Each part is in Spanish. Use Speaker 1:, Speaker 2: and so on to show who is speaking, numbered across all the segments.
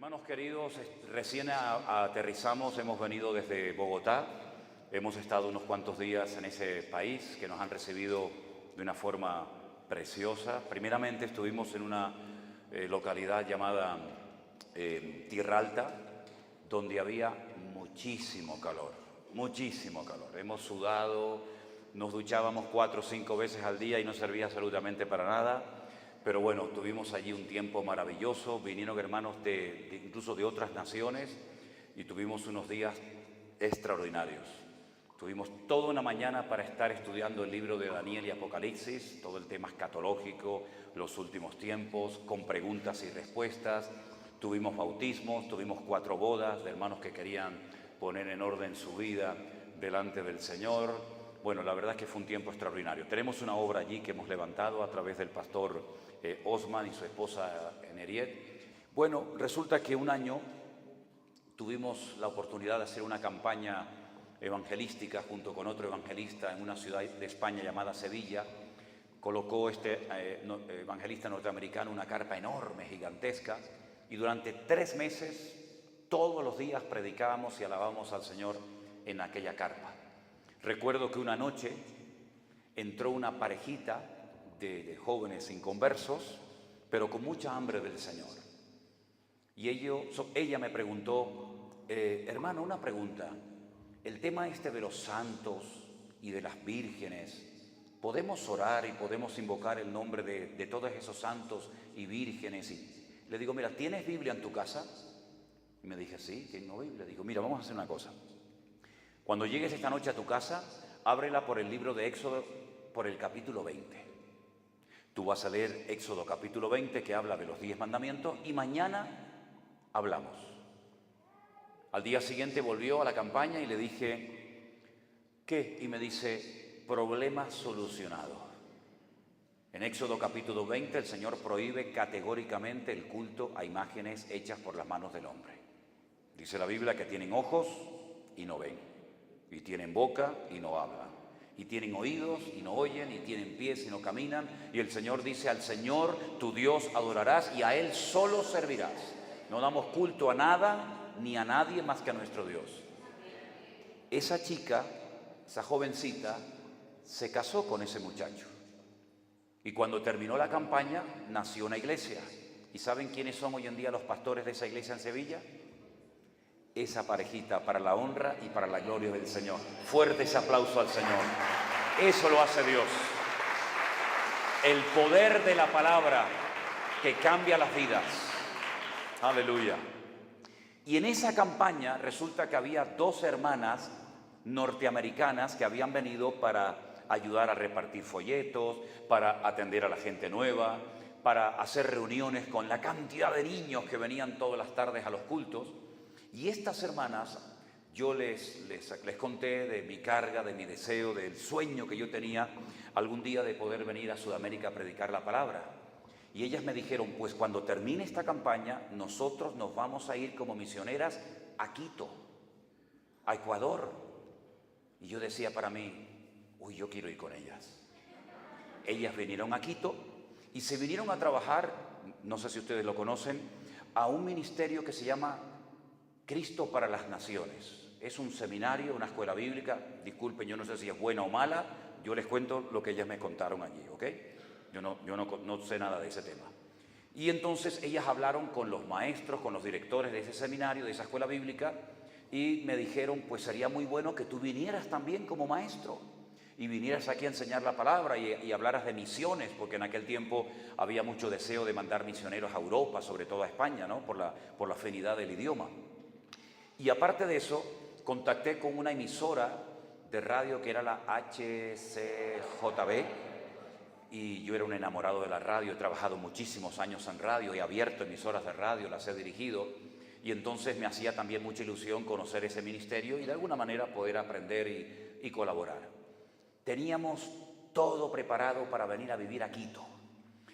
Speaker 1: Hermanos queridos, recién aterrizamos, hemos venido desde Bogotá, hemos estado unos cuantos días en ese país que nos han recibido de una forma preciosa. Primeramente estuvimos en una localidad llamada Tierra Alta, donde había muchísimo calor, muchísimo calor. Hemos sudado, nos duchábamos 4 o 5 veces al día y no servía absolutamente para nada. Pero bueno, tuvimos allí un tiempo maravilloso, vinieron hermanos incluso de otras naciones y tuvimos unos días extraordinarios. Tuvimos toda una mañana para estar estudiando el libro de Daniel y Apocalipsis, todo el tema escatológico, los últimos tiempos, con preguntas y respuestas. Tuvimos bautismos, tuvimos 4 bodas de hermanos que querían poner en orden su vida delante del Señor. Bueno, la verdad es que fue un tiempo extraordinario. Tenemos una obra allí que hemos levantado a través del pastor Osman y su esposa Eneriet. Bueno, resulta que un año tuvimos la oportunidad de hacer una campaña evangelística junto con otro evangelista en una ciudad de España llamada Sevilla. Colocó este evangelista norteamericano una carpa enorme, gigantesca, y durante 3 meses todos los días predicábamos y alabábamos al Señor en aquella carpa. Recuerdo que una noche entró una parejita de jóvenes inconversos, pero con mucha hambre del Señor. Y ella me preguntó, hermano, una pregunta. El tema de los santos y de las vírgenes, ¿podemos orar y podemos invocar el nombre de todos esos santos y vírgenes? Y le digo, mira, ¿tienes Biblia en tu casa? Y me dije, sí, tengo Biblia. Digo, mira, vamos a hacer una cosa. Cuando llegues esta noche a tu casa, ábrela por el libro de Éxodo, por el capítulo 20. Tú vas a leer Éxodo capítulo 20, que habla de los 10 mandamientos, y mañana hablamos. Al día siguiente volvió a la campaña y le dije, ¿qué? Y me dice, problema solucionado. En Éxodo capítulo 20 el Señor prohíbe categóricamente el culto a imágenes hechas por las manos del hombre. Dice la Biblia que tienen ojos y no ven, y tienen boca y no hablan, y tienen oídos y no oyen, y tienen pies y no caminan. Y el Señor dice, al Señor tu Dios adorarás y a Él solo servirás. No damos culto a nada ni a nadie más que a nuestro Dios. Esa chica, esa jovencita, se casó con ese muchacho. Y cuando terminó la campaña, nació una iglesia. ¿Y saben quiénes son hoy en día los pastores de esa iglesia en Sevilla? Esa parejita, para la honra y para la gloria del Señor. Fuerte ese aplauso al Señor. Eso lo hace Dios. El poder de la palabra que cambia las vidas. Aleluya. Y en esa campaña resulta que había 2 hermanas norteamericanas que habían venido para ayudar a repartir folletos, para atender a la gente nueva, para hacer reuniones con la cantidad de niños que venían todas las tardes a los cultos. Y estas hermanas, yo les conté de mi carga, de mi deseo, del sueño que yo tenía algún día de poder venir a Sudamérica a predicar la palabra. Y ellas me dijeron, pues cuando termine esta campaña, nosotros nos vamos a ir como misioneras a Quito, a Ecuador. Y yo decía para mí, uy, yo quiero ir con ellas. Ellas vinieron a Quito y se vinieron a trabajar, no sé si ustedes lo conocen, a un ministerio que se llama Cristo para las Naciones. Es un seminario, una escuela bíblica. Disculpen, yo no sé si es buena o mala. Yo les cuento lo que ellas me contaron allí, ¿ok? Yo no sé nada de ese tema. Y entonces ellas hablaron con los maestros, con los directores de ese seminario, de esa escuela bíblica, y me dijeron, pues sería muy bueno que tú vinieras también como maestro y vinieras aquí a enseñar la palabra y hablaras de misiones, porque en aquel tiempo había mucho deseo de mandar misioneros a Europa, sobre todo a España, ¿no? Por la afinidad del idioma. Y aparte de eso, contacté con una emisora de radio que era la HCJB, y yo era un enamorado de la radio, he trabajado muchísimos años en radio, he abierto emisoras de radio, las he dirigido, y entonces me hacía también mucha ilusión conocer ese ministerio y de alguna manera poder aprender y colaborar. Teníamos todo preparado para venir a vivir a Quito.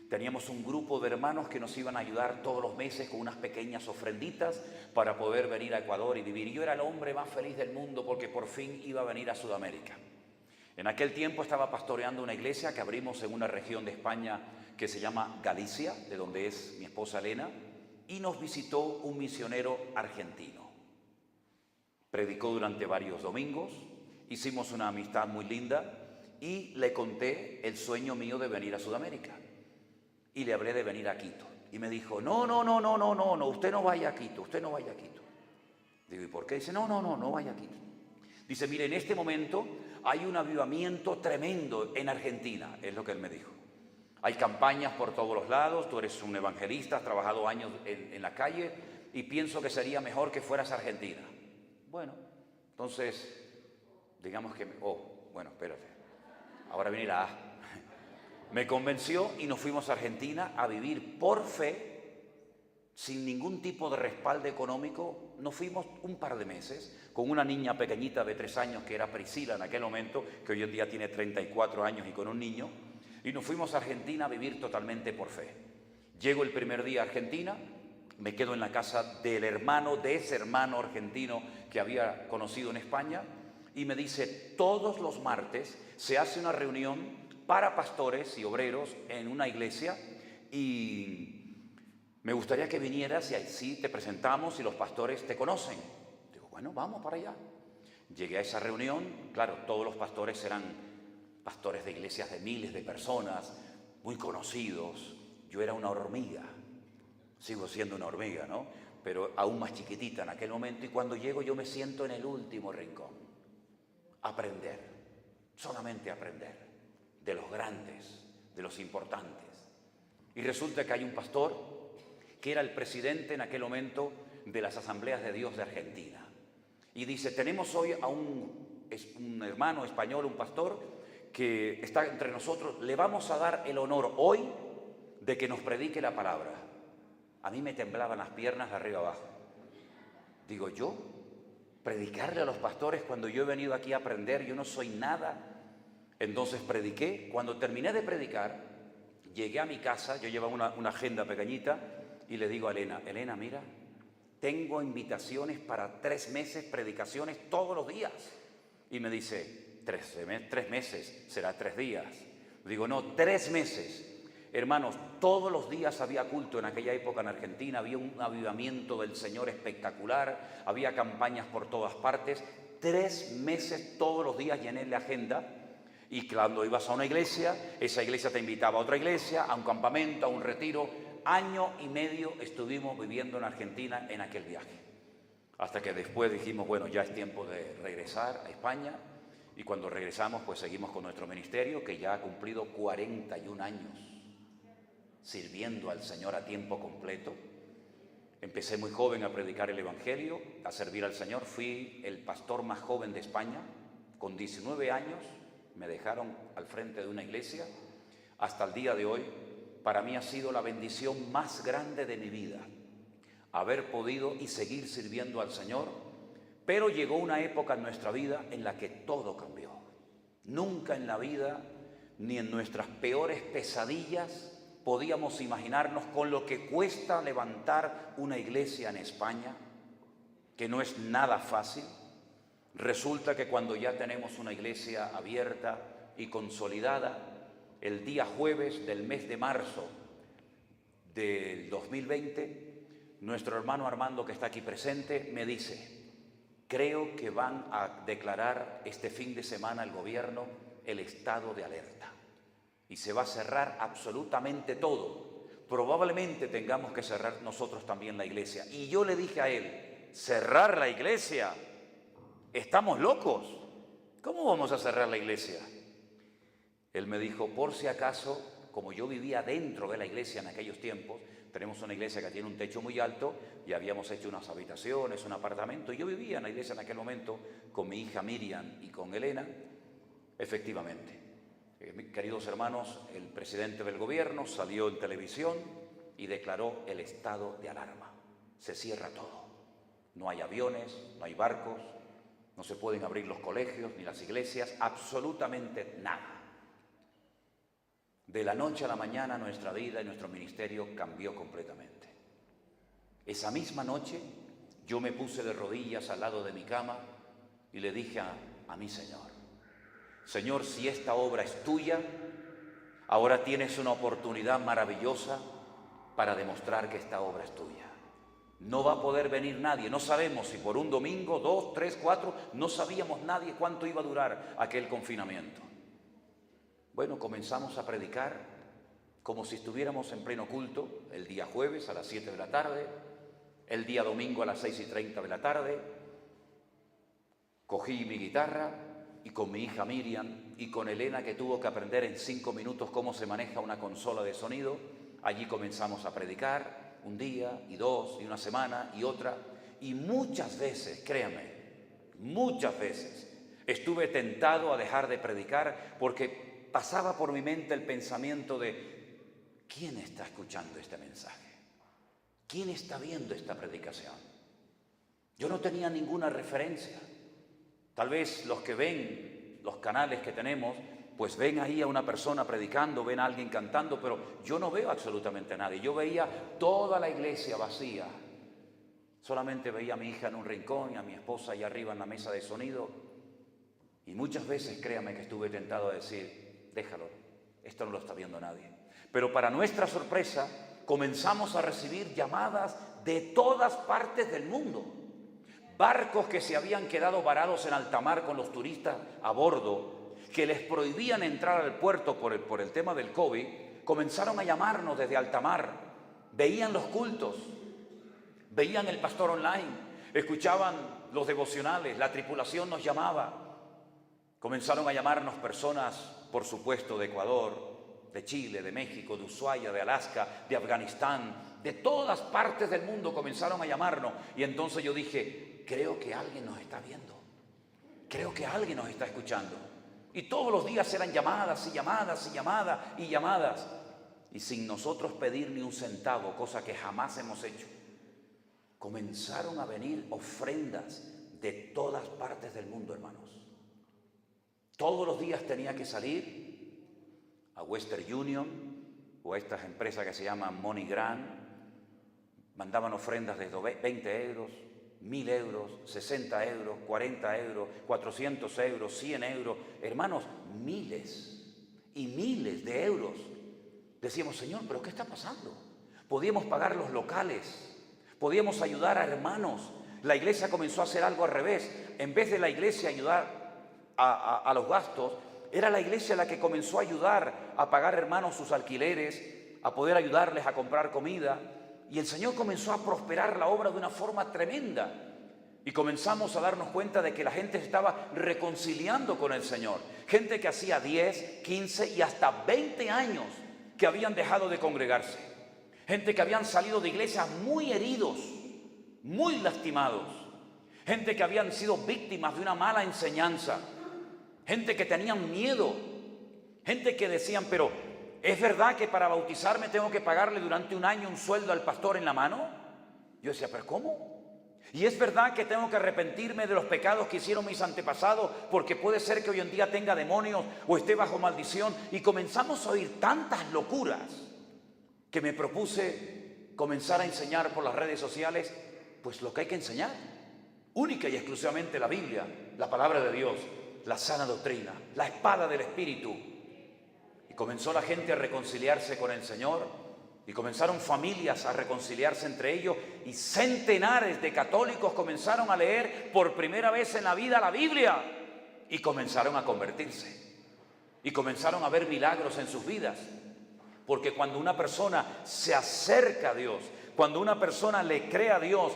Speaker 1: Teníamos un grupo de hermanos que nos iban a ayudar todos los meses con unas pequeñas ofrenditas para poder venir a Ecuador y vivir. Yo era el hombre más feliz del mundo porque por fin iba a venir a Sudamérica. En aquel tiempo estaba pastoreando una iglesia que abrimos en una región de España que se llama Galicia, de donde es mi esposa Elena, y nos visitó un misionero argentino. Predicó durante varios domingos, hicimos una amistad muy linda y le conté el sueño mío de venir a Sudamérica. Y le hablé de venir a Quito. Y me dijo, no, usted no vaya a Quito, usted no vaya a Quito. Digo, ¿y por qué? Dice, no vaya a Quito. Dice, mire, en este momento hay un avivamiento tremendo en Argentina, es lo que él me dijo. Hay campañas por todos los lados, tú eres un evangelista, has trabajado años en la calle y pienso que sería mejor que fueras a Argentina. Bueno, entonces, digamos que, bueno, espérate, ahora viene la A. Me convenció y nos fuimos a Argentina a vivir por fe, sin ningún tipo de respaldo económico. Nos fuimos un par de meses con una niña pequeñita de 3 años que era Priscila en aquel momento, que hoy en día tiene 34 años y con un niño, y nos fuimos a Argentina a vivir totalmente por fe. Llego el primer día a Argentina, me quedo en la casa del hermano, de ese hermano argentino que había conocido en España, y me dice, todos los martes se hace una reunión para pastores y obreros en una iglesia y me gustaría que vinieras y así te presentamos y los pastores te conocen. Digo, bueno, vamos para allá. Llegué a esa reunión, claro, todos los pastores eran pastores de iglesias de miles de personas, muy conocidos. Yo era una hormiga, sigo siendo una hormiga, ¿no? Pero aún más chiquitita en aquel momento, y cuando llego yo me siento en el último rincón. Aprender, solamente aprender de los grandes, de los importantes. Y resulta que hay un pastor que era el presidente en aquel momento de las Asambleas de Dios de Argentina. Y dice, tenemos hoy a un hermano español, un pastor, que está entre nosotros, le vamos a dar el honor hoy de que nos predique la palabra. A mí me temblaban las piernas de arriba abajo. Digo, ¿yo? ¿Predicarle a los pastores cuando yo he venido aquí a aprender? Yo no soy nada. Entonces prediqué. Cuando terminé de predicar, llegué a mi casa, yo llevaba una agenda pequeñita y le digo a Elena, Elena, mira, tengo invitaciones para 3 meses, predicaciones todos los días. Y me dice, 3 meses, será 3 días. Digo, no, 3 meses. Hermanos, todos los días había culto en aquella época en Argentina, había un avivamiento del Señor espectacular, había campañas por todas partes. 3 meses todos los días llené la agenda. Y cuando ibas a una iglesia, esa iglesia te invitaba a otra iglesia, a un campamento, a un retiro. Año y medio estuvimos viviendo en Argentina en aquel viaje. Hasta que después dijimos, bueno, ya es tiempo de regresar a España. Y cuando regresamos, pues seguimos con nuestro ministerio, que ya ha cumplido 41 años sirviendo al Señor a tiempo completo. Empecé muy joven a predicar el Evangelio, a servir al Señor. Fui el pastor más joven de España, con 19 años. Me dejaron al frente de una iglesia. Hasta el día de hoy, para mí ha sido la bendición más grande de mi vida, haber podido y seguir sirviendo al Señor. Pero llegó una época en nuestra vida en la que todo cambió. Nunca en la vida, ni en nuestras peores pesadillas, podíamos imaginarnos con lo que cuesta levantar una iglesia en España, que no es nada fácil. Resulta que cuando ya tenemos una iglesia abierta y consolidada, el día jueves del mes de marzo del 2020, nuestro hermano Armando, que está aquí presente, me dice, creo que van a declarar este fin de semana el gobierno el estado de alerta y se va a cerrar absolutamente todo. Probablemente tengamos que cerrar nosotros también la iglesia. Y yo le dije a él, ¿cerrar la iglesia? ¿Estamos locos? ¿Cómo vamos a cerrar la iglesia? Él me dijo, por si acaso, como yo vivía dentro de la iglesia en aquellos tiempos, tenemos una iglesia que tiene un techo muy alto y habíamos hecho unas habitaciones, un apartamento, y yo vivía en la iglesia en aquel momento con mi hija Miriam y con Elena. Efectivamente, queridos hermanos, el presidente del gobierno salió en televisión y declaró el estado de alarma. Se cierra todo. No hay aviones, no hay barcos, no se pueden abrir los colegios ni las iglesias, absolutamente nada. De la noche a la mañana nuestra vida y nuestro ministerio cambió completamente. Esa misma noche yo me puse de rodillas al lado de mi cama y le dije a mi Señor, Señor, si esta obra es tuya, ahora tienes una oportunidad maravillosa para demostrar que esta obra es tuya. No va a poder venir nadie. No sabemos si por un domingo, 2, 3, 4, no sabíamos nadie cuánto iba a durar aquel confinamiento. Bueno, comenzamos a predicar como si estuviéramos en pleno culto, el día jueves a las 7 de la tarde, el día domingo a las 6:30 de la tarde. Cogí mi guitarra y con mi hija Miriam y con Elena, que tuvo que aprender en 5 minutos cómo se maneja una consola de sonido, allí comenzamos a predicar un día y 2 y una semana y otra. Y muchas veces, créanme, muchas veces estuve tentado a dejar de predicar porque pasaba por mi mente el pensamiento de ¿quién está escuchando este mensaje? ¿Quién está viendo esta predicación? Yo no tenía ninguna referencia. Tal vez los que ven los canales que tenemos, pues ven ahí a una persona predicando, ven a alguien cantando, pero yo no veo absolutamente a nadie. Yo veía toda la iglesia vacía. Solamente veía a mi hija en un rincón y a mi esposa allá arriba en la mesa de sonido. Y muchas veces, créame que estuve tentado a decir, déjalo, esto no lo está viendo nadie. Pero para nuestra sorpresa, comenzamos a recibir llamadas de todas partes del mundo. Barcos que se habían quedado varados en alta mar con los turistas a bordo, que les prohibían entrar al puerto por el tema del COVID, comenzaron a llamarnos desde alta mar. Veían los cultos, veían el pastor online, escuchaban los devocionales, la tripulación nos llamaba. Comenzaron a llamarnos personas, por supuesto, de Ecuador, de Chile, de México, de Ushuaia, de Alaska, de Afganistán, de todas partes del mundo comenzaron a llamarnos. Y entonces yo dije, creo que alguien nos está viendo, creo que alguien nos está escuchando. Y todos los días eran llamadas y llamadas y llamadas y llamadas. Y sin nosotros pedir ni un centavo, cosa que jamás hemos hecho, comenzaron a venir ofrendas de todas partes del mundo, hermanos. Todos los días tenía que salir a Western Union o a estas empresas que se llaman MoneyGram. Mandaban ofrendas de 20 euros, 1000 euros, 60 euros, 40 euros, 400 euros, 100 euros. Hermanos, miles y miles de euros. Decíamos, Señor, ¿pero qué está pasando? Podíamos pagar los locales, podíamos ayudar a hermanos. La iglesia comenzó a hacer algo al revés. En vez de la iglesia ayudar a los gastos, era la iglesia la que comenzó a ayudar a pagar, hermanos, sus alquileres, a poder ayudarles a comprar comida. Y el Señor comenzó a prosperar la obra de una forma tremenda. Y comenzamos a darnos cuenta de que la gente se estaba reconciliando con el Señor. Gente que hacía 10, 15 y hasta 20 años que habían dejado de congregarse. Gente que habían salido de iglesias muy heridos, muy lastimados. Gente que habían sido víctimas de una mala enseñanza. Gente que tenían miedo. Gente que decían, pero ¿es verdad que para bautizarme tengo que pagarle durante un año un sueldo al pastor en la mano? Yo decía, ¿pero cómo? ¿Y es verdad que tengo que arrepentirme de los pecados que hicieron mis antepasados porque puede ser que hoy en día tenga demonios o esté bajo maldición? Y comenzamos a oír tantas locuras que me propuse comenzar a enseñar por las redes sociales, pues lo que hay que enseñar, única y exclusivamente la Biblia, la palabra de Dios, la sana doctrina, la espada del Espíritu. Y comenzó la gente a reconciliarse con el Señor y comenzaron familias a reconciliarse entre ellos y centenares de católicos comenzaron a leer por primera vez en la vida la Biblia y comenzaron a convertirse y comenzaron a ver milagros en sus vidas. Porque cuando una persona se acerca a Dios, cuando una persona le cree a Dios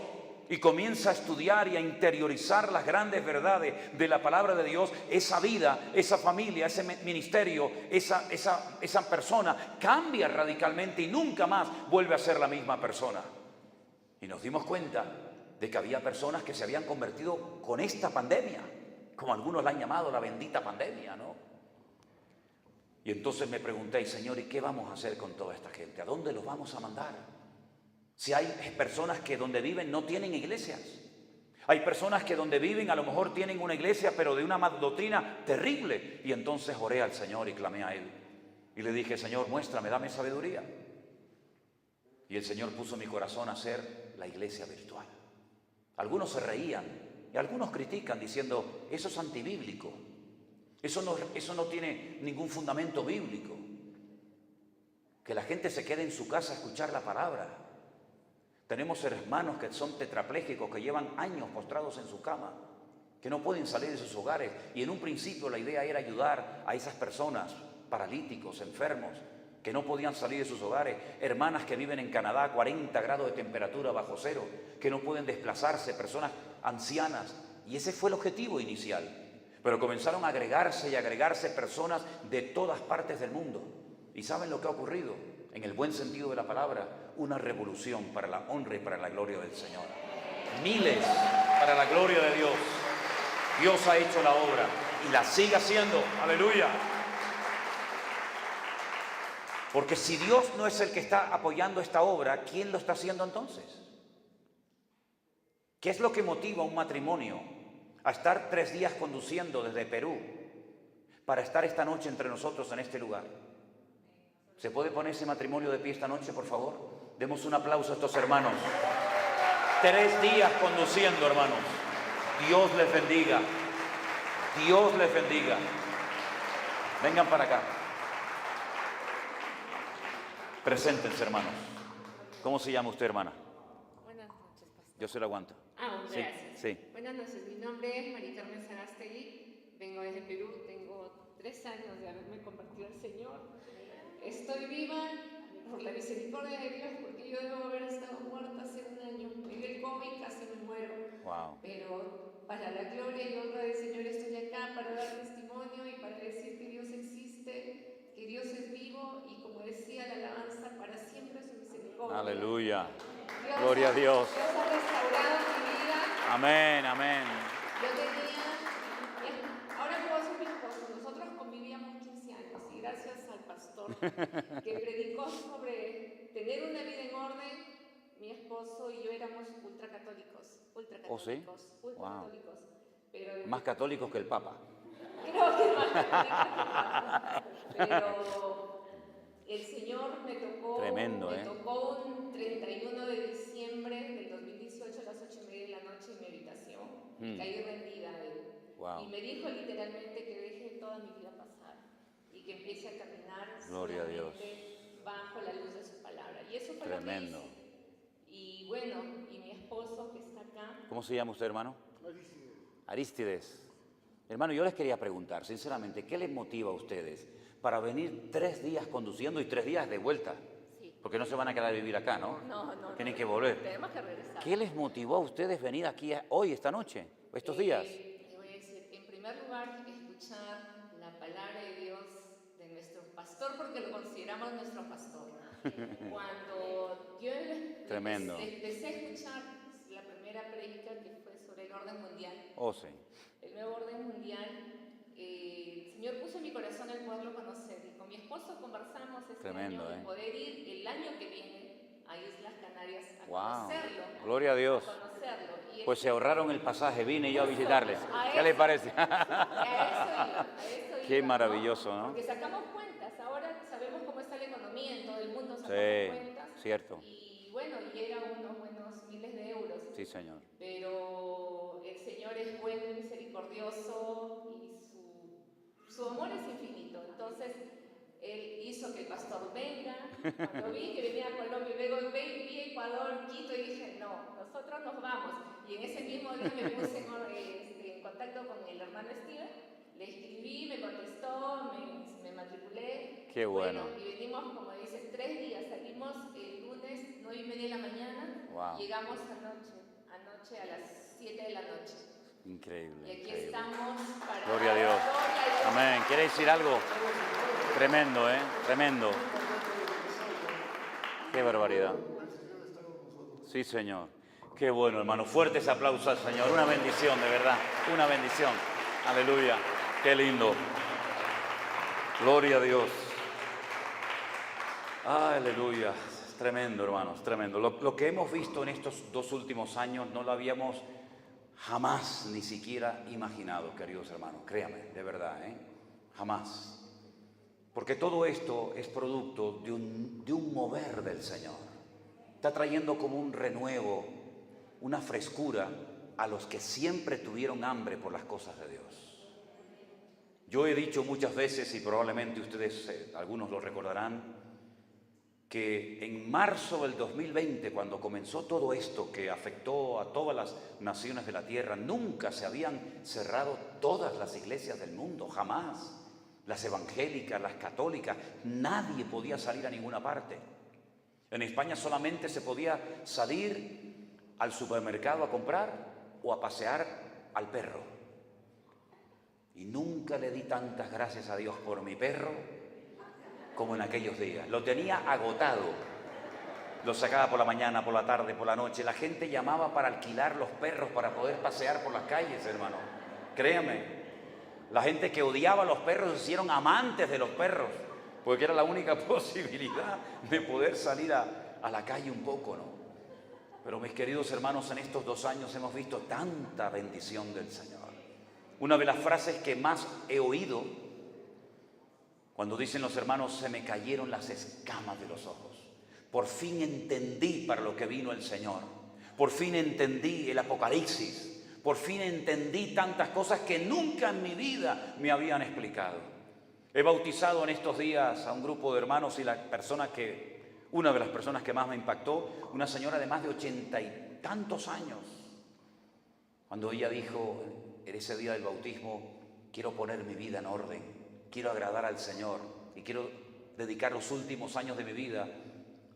Speaker 1: y comienza a estudiar y a interiorizar las grandes verdades de la palabra de Dios, esa vida, esa familia, ese ministerio, esa persona cambia radicalmente y nunca más vuelve a ser la misma persona. Y nos dimos cuenta de que había personas que se habían convertido con esta pandemia, como algunos la han llamado la bendita pandemia, ¿no? Y entonces me pregunté, Señor, ¿y qué vamos a hacer con toda esta gente? ¿A dónde los vamos a mandar? Si hay personas que donde viven no tienen iglesias. Hay personas que donde viven a lo mejor tienen una iglesia, pero de una doctrina terrible. Y entonces oré al Señor y clamé a Él. Y le dije, Señor, muéstrame, dame sabiduría. Y el Señor puso en mi corazón a hacer la iglesia virtual. Algunos se reían y algunos critican diciendo, eso es antibíblico. Eso no tiene ningún fundamento bíblico. Que la gente se quede en su casa a escuchar la palabra. Tenemos hermanos que son tetraplégicos, que llevan años postrados en su cama, que no pueden salir de sus hogares. Y en un principio la idea era ayudar a esas personas, paralíticos, enfermos, que no podían salir de sus hogares. Hermanas que viven en Canadá, 40 grados de temperatura bajo cero, que no pueden desplazarse, personas ancianas. Y ese fue el objetivo inicial. Pero comenzaron a agregarse y agregarse personas de todas partes del mundo. ¿Y saben lo que ha ocurrido? En el buen sentido de la palabra, una revolución para la honra y para la gloria del Señor. Miles para la gloria de Dios. Dios ha hecho la obra y la sigue haciendo. ¡Aleluya! Porque si Dios no es el que está apoyando esta obra, ¿quién lo está haciendo entonces? ¿Qué es lo que motiva a un matrimonio a estar 3 días conduciendo desde Perú para estar esta noche entre nosotros en este lugar? ¿Se puede poner ese matrimonio de pie esta noche, por favor? Demos un aplauso a estos hermanos. 3 días conduciendo, hermanos. Dios les bendiga. Dios les bendiga. Vengan para acá. Preséntense, hermanos. ¿Cómo se llama usted, hermana?
Speaker 2: Buenas noches, pastor.
Speaker 1: Yo se lo aguanto.
Speaker 2: Gracias.
Speaker 1: Sí.
Speaker 2: Buenas noches, mi nombre es Mari Carmen Sarastegui, vengo desde Perú, tengo 3 años de haberme convertido al Señor. Estoy viva por la misericordia de Dios, porque yo debo haber estado muerta hace 1 año. Me dio el COVID, casi me muero.
Speaker 1: Wow.
Speaker 2: Pero para la gloria y honra del Señor estoy acá para dar testimonio y para decir que Dios existe, que Dios es vivo y, como decía la alabanza, para siempre su misericordia.
Speaker 1: Aleluya. Gloria a Dios.
Speaker 2: Dios ha restaurado mi vida.
Speaker 1: Amén, amén.
Speaker 2: Yo tenía, ahora puedo ser mi esposo, nosotros convivíamos 15 años y gracias al pastor que predicó sobre tener una vida en orden, mi esposo y yo éramos ultracatólicos.
Speaker 1: ¿Oh, sí?
Speaker 2: Ultracatólicos. Pero
Speaker 1: Más católicos que el Papa.
Speaker 2: creo que más católicos. Pero el Señor me tocó,
Speaker 1: Tremendo,
Speaker 2: me tocó un 31 de diciembre del 2018 a las 8:30 de la noche en mi habitación. Y caí rendida a Él.
Speaker 1: Wow.
Speaker 2: Y me dijo literalmente que deje toda mi vida pasar y que empiece a caminar
Speaker 1: Gloria a Dios.
Speaker 2: bajo la luz de su palabra. Y eso fue
Speaker 1: Tremendo.
Speaker 2: lo que hice. Y bueno, y mi esposo que está acá.
Speaker 1: ¿Cómo se llama usted, hermano? Arístides. Hermano, yo les quería preguntar, sinceramente, ¿qué les motiva a ustedes para venir 3 días conduciendo y 3 días de vuelta?
Speaker 2: Sí.
Speaker 1: Porque no se van a quedar a vivir acá, ¿no?
Speaker 2: No.
Speaker 1: Tienen que volver.
Speaker 2: Tenemos que regresar.
Speaker 1: ¿Qué les motivó a ustedes venir aquí hoy, esta noche, estos días?
Speaker 2: Le voy a decir, en primer lugar, escuchar la palabra de Dios de nuestro pastor, porque lo consideramos nuestro pastor. Cuando yo
Speaker 1: Tremendo.
Speaker 2: empecé a escuchar la primera predica que fue sobre el orden mundial,
Speaker 1: Oh, sí.
Speaker 2: el nuevo orden mundial, el Señor puso en mi corazón el poderlo conocer. Y con mi esposo conversamos este
Speaker 1: Tremendo,
Speaker 2: año de poder ir el año que viene a Islas Canarias a
Speaker 1: Wow.
Speaker 2: conocerlo.
Speaker 1: Gloria a Dios.
Speaker 2: A conocerlo. Y
Speaker 1: Pues se ahorraron el pasaje, vine yo a visitarles.
Speaker 2: A
Speaker 1: ¿Qué les
Speaker 2: eso-
Speaker 1: parece?
Speaker 2: A eso iba,
Speaker 1: Qué
Speaker 2: ¿no?
Speaker 1: maravilloso, ¿no?
Speaker 2: Porque sacamos cuentas, ahora sabemos cómo está la economía en todo el mundo, sacamos
Speaker 1: Sí,
Speaker 2: cuentas.
Speaker 1: cierto.
Speaker 2: Y bueno, y era unos buenos miles de euros.
Speaker 1: Sí, señor.
Speaker 2: Pero el Señor es bueno y misericordioso y su amor es infinito. Entonces, Él hizo que el pastor venga. Cuando vi que venía a Colombia, luego vi Ecuador, Quito, y dije, no, nosotros nos vamos. Y en ese mismo día me puse en contacto con el hermano Steven, le escribí, me contestó, me matriculé.
Speaker 1: Qué bueno.
Speaker 2: Y venimos, como dice, 3 días. Salimos el lunes 9:30 de la mañana.
Speaker 1: Wow.
Speaker 2: Llegamos anoche a las 7 de la noche.
Speaker 1: Increíble.
Speaker 2: Y aquí
Speaker 1: Increíble.
Speaker 2: estamos para
Speaker 1: Gloria a Dios. Amén. ¿Quiere decir algo? Tremendo, ¿eh? Tremendo. Qué barbaridad. Sí, Señor. Qué bueno, hermano. Fuertes aplausos al Señor. Una bendición, de verdad. Una bendición. Aleluya. Qué lindo. Gloria a Dios. Aleluya. Tremendo, hermanos. Tremendo. Lo que hemos visto en estos 2 últimos años no lo habíamos jamás ni siquiera imaginado, queridos hermanos. Créame, de verdad, ¿eh? Jamás. Porque todo esto es producto de un mover del Señor. Está trayendo como un renuevo, una frescura a los que siempre tuvieron hambre por las cosas de Dios. Yo he dicho muchas veces, y probablemente ustedes, algunos lo recordarán, que en marzo del 2020, cuando comenzó todo esto que afectó a todas las naciones de la tierra, nunca se habían cerrado todas las iglesias del mundo, jamás. Las evangélicas, las católicas, nadie podía salir a ninguna parte. En España solamente se podía salir al supermercado a comprar o a pasear al perro. Y nunca le di tantas gracias a Dios por mi perro como en aquellos días. Lo tenía agotado. Lo sacaba por la mañana, por la tarde, por la noche. La gente llamaba para alquilar los perros para poder pasear por las calles, hermano. Créame. La gente que odiaba a los perros se hicieron amantes de los perros, porque era la única posibilidad de poder salir a la calle un poco, ¿no? Pero mis queridos hermanos, en estos 2 años hemos visto tanta bendición del Señor. Una de las frases que más he oído, cuando dicen los hermanos, se me cayeron las escamas de los ojos. Por fin entendí para lo que vino el Señor. Por fin entendí el Apocalipsis. Por fin entendí tantas cosas que nunca en mi vida me habían explicado. He bautizado en estos días a un grupo de hermanos y una de las personas que más me impactó, una señora de más de 80 y tantos años. Cuando ella dijo, en ese día del bautismo, quiero poner mi vida en orden, quiero agradar al Señor y quiero dedicar los últimos años de mi vida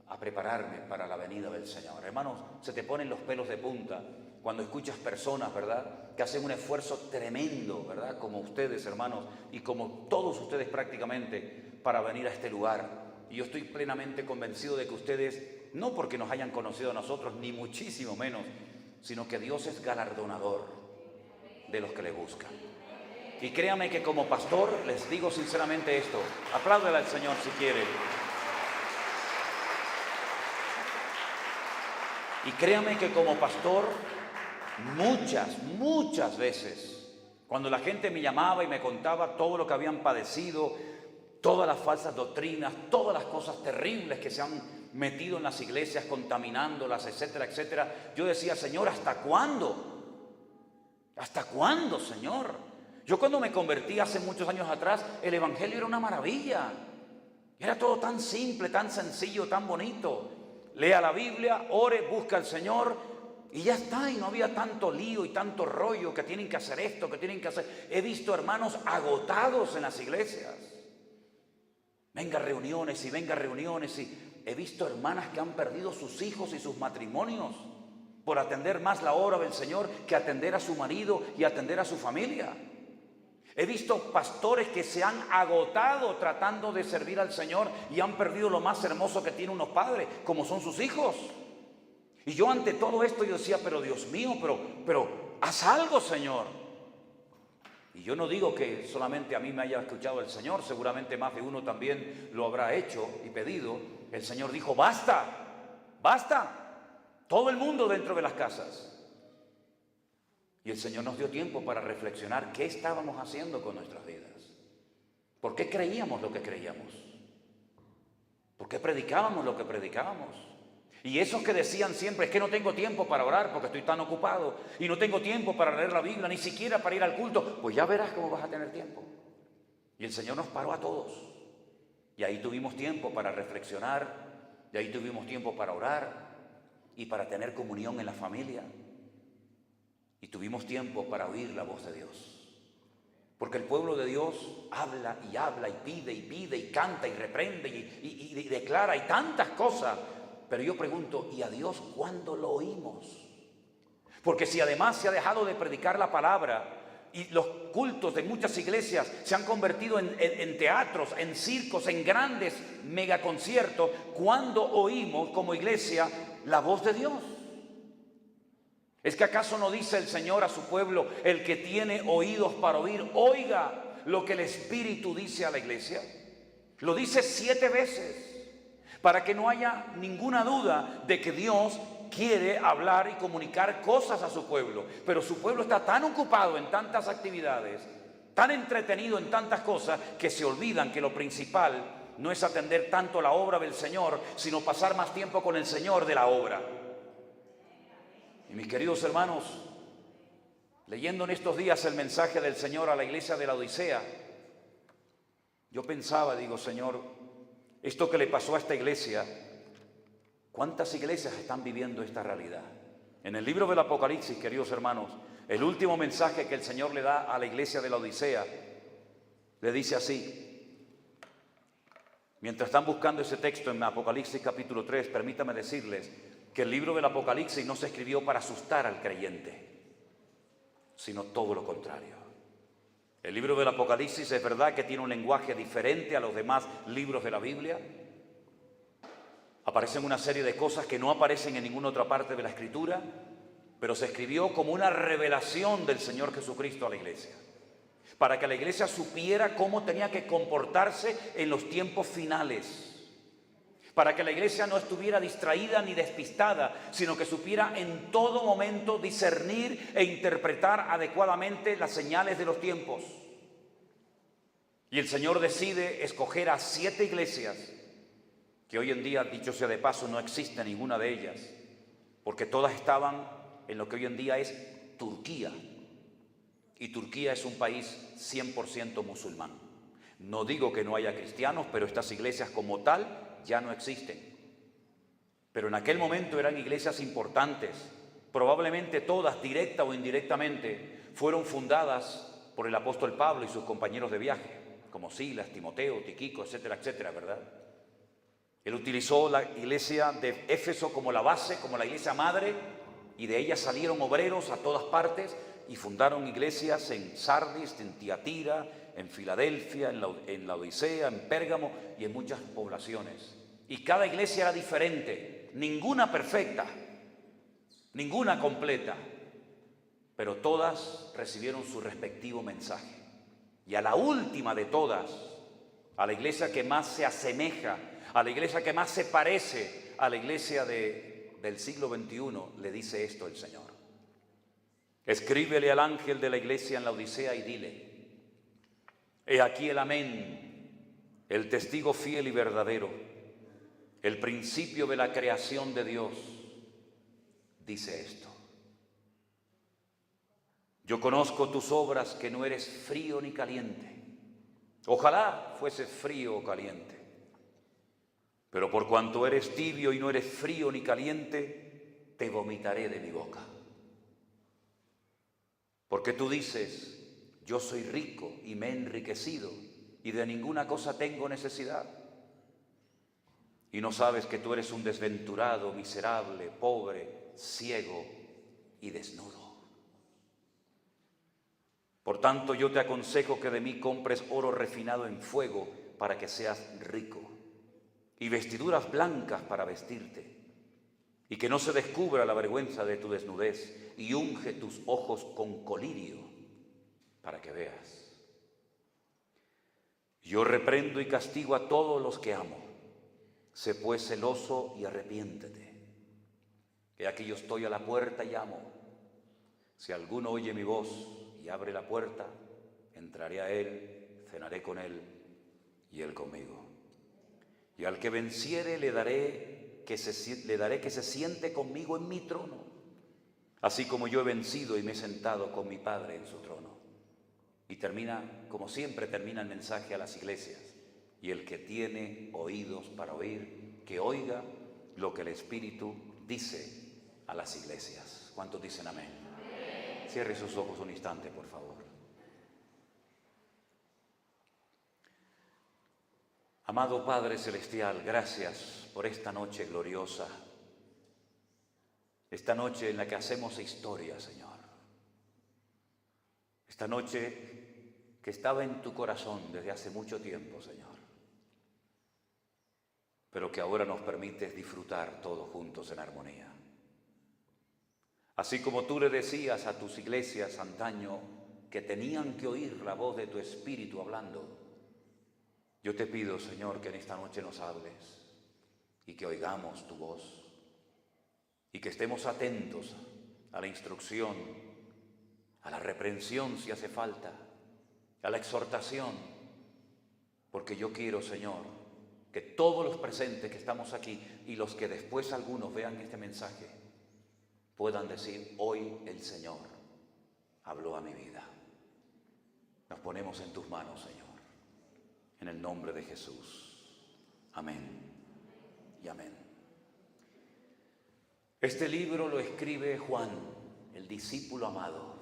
Speaker 1: a prepararme para la venida del Señor. Hermanos, se te ponen los pelos de punta cuando escuchas personas, ¿verdad?, que hacen un esfuerzo tremendo, ¿verdad?, como ustedes, hermanos, y como todos ustedes prácticamente, para venir a este lugar. Y yo estoy plenamente convencido de que ustedes, no porque nos hayan conocido a nosotros, ni muchísimo menos, sino que Dios es galardonador de los que le buscan. Y créame que como pastor les digo sinceramente esto, apláudele al Señor si quiere. Y créame que como pastor, muchas veces, cuando la gente me llamaba y me contaba todo lo que habían padecido, todas las falsas doctrinas, todas las cosas terribles que se han metido en las iglesias, contaminándolas, etcétera, etcétera, yo decía, Señor, ¿hasta cuándo? ¿Hasta cuándo, Señor? Yo cuando me convertí hace muchos años atrás, el evangelio era una maravilla. Era todo tan simple, tan sencillo, tan bonito. Lea la Biblia, ore, busca al Señor y ya está. Y no había tanto lío y tanto rollo que tienen que hacer esto, que tienen que hacer. He visto hermanos agotados en las iglesias. Venga reuniones y he visto hermanas que han perdido sus hijos y sus matrimonios por atender más la obra del Señor que atender a su marido y atender a su familia. He visto pastores que se han agotado tratando de servir al Señor y han perdido lo más hermoso que tienen unos padres, como son sus hijos. Y yo ante todo esto yo decía, pero Dios mío, pero haz algo, Señor. Y yo no digo que solamente a mí me haya escuchado el Señor, seguramente más de uno también lo habrá hecho y pedido. El Señor dijo, basta, todo el mundo dentro de las casas. Y el Señor nos dio tiempo para reflexionar qué estábamos haciendo con nuestras vidas. ¿Por qué creíamos lo que creíamos? ¿Por qué predicábamos lo que predicábamos? Y esos que decían siempre, es que no tengo tiempo para orar porque estoy tan ocupado y no tengo tiempo para leer la Biblia, ni siquiera para ir al culto, pues ya verás cómo vas a tener tiempo. Y el Señor nos paró a todos. Y ahí tuvimos tiempo para reflexionar, y ahí tuvimos tiempo para orar y para tener comunión en la familia. Y tuvimos tiempo para oír la voz de Dios. Porque el pueblo de Dios habla y pide y canta y reprende y declara y tantas cosas. Pero yo pregunto, ¿y a Dios cuándo lo oímos? Porque si además se ha dejado de predicar la palabra y los cultos de muchas iglesias se han convertido en teatros, en circos, en grandes megaconciertos, ¿cuándo oímos como iglesia la voz de Dios? ¿Es que acaso no dice el Señor a su pueblo, el que tiene oídos para oír, oiga lo que el Espíritu dice a la iglesia? Lo dice 7 veces, para que no haya ninguna duda de que Dios quiere hablar y comunicar cosas a su pueblo. Pero su pueblo está tan ocupado en tantas actividades, tan entretenido en tantas cosas, que se olvidan que lo principal no es atender tanto la obra del Señor, sino pasar más tiempo con el Señor de la obra. Y mis queridos hermanos, leyendo en estos días el mensaje del Señor a la iglesia de la Odisea, yo pensaba, digo, Señor, esto que le pasó a esta iglesia ¿Cuántas iglesias están viviendo esta realidad? En el libro del Apocalipsis, queridos hermanos, el último mensaje que el Señor le da a la iglesia de la Odisea, le dice así. Mientras están buscando ese texto en Apocalipsis capítulo 3, permítame decirles que el libro del Apocalipsis no se escribió para asustar al creyente, sino todo lo contrario. El libro del Apocalipsis es verdad que tiene un lenguaje diferente a los demás libros de la Biblia. Aparecen una serie de cosas que no aparecen en ninguna otra parte de la Escritura, pero se escribió como una revelación del Señor Jesucristo a la iglesia, para que la iglesia supiera cómo tenía que comportarse en los tiempos finales, para que la iglesia no estuviera distraída ni despistada, sino que supiera en todo momento discernir e interpretar adecuadamente las señales de los tiempos. Y el Señor decide escoger a 7 iglesias, que hoy en día, dicho sea de paso, no existe ninguna de ellas, porque todas estaban en lo que hoy en día es Turquía. Y Turquía es un país 100% musulmán. No digo que no haya cristianos, pero estas iglesias como tal ya no existen. Pero en aquel momento eran iglesias importantes. Probablemente todas, directa o indirectamente, fueron fundadas por el apóstol Pablo y sus compañeros de viaje, como Silas, Timoteo, Tíquico, etcétera, etcétera, ¿verdad? Él utilizó la iglesia de Éfeso como la base, como la iglesia madre, y de ella salieron obreros a todas partes y fundaron iglesias en Sardis, en Tiatira, en Filadelfia, en la Odisea, en Pérgamo y en muchas poblaciones. Y cada iglesia era diferente, ninguna perfecta, ninguna completa, pero todas recibieron su respectivo mensaje. Y a la última de todas, a la iglesia que más se asemeja, a la iglesia que más se parece a la iglesia del siglo XXI, le dice esto el Señor. Escríbele al ángel de la iglesia en la Odisea y dile: he aquí el amén, el testigo fiel y verdadero, el principio de la creación de Dios, dice esto: yo conozco tus obras, que no eres frío ni caliente. Ojalá fueses frío o caliente. Pero por cuanto eres tibio y no eres frío ni caliente, te vomitaré de mi boca. Porque tú dices: yo soy rico y me he enriquecido y de ninguna cosa tengo necesidad. Y no sabes que tú eres un desventurado, miserable, pobre, ciego y desnudo. Por tanto, yo te aconsejo que de mí compres oro refinado en fuego para que seas rico, y vestiduras blancas para vestirte, y que no se descubra la vergüenza de tu desnudez, y unge tus ojos con colirio para que veas. Yo reprendo y castigo a todos los que amo. Sé pues celoso y arrepiéntete. He aquí yo estoy a la puerta y llamo. Si alguno oye mi voz y abre la puerta, entraré a él, cenaré con él y él conmigo. Y al que venciere le daré que se siente conmigo en mi trono, así como yo he vencido y me he sentado con mi Padre en su trono. Y termina, como siempre termina el mensaje a las iglesias: y el que tiene oídos para oír, que oiga lo que el Espíritu dice a las iglesias. ¿Cuántos dicen amén? Amén. Cierre sus ojos un instante, por favor. Amado Padre Celestial, gracias por esta noche gloriosa, esta noche en la que hacemos historia, Señor. Esta noche que estaba en tu corazón desde hace mucho tiempo, Señor, pero que ahora nos permites disfrutar todos juntos en armonía. Así como tú le decías a tus iglesias antaño que tenían que oír la voz de tu Espíritu hablando, yo te pido, Señor, que en esta noche nos hables y que oigamos tu voz y que estemos atentos a la instrucción, a la reprensión si hace falta, a la exhortación, porque yo quiero, Señor, que todos los presentes que estamos aquí y los que después algunos vean este mensaje puedan decir: hoy el Señor habló a mi vida. Nos ponemos en tus manos, Señor, en el nombre de Jesús. Amén y amén. Este libro lo escribe Juan, el discípulo amado,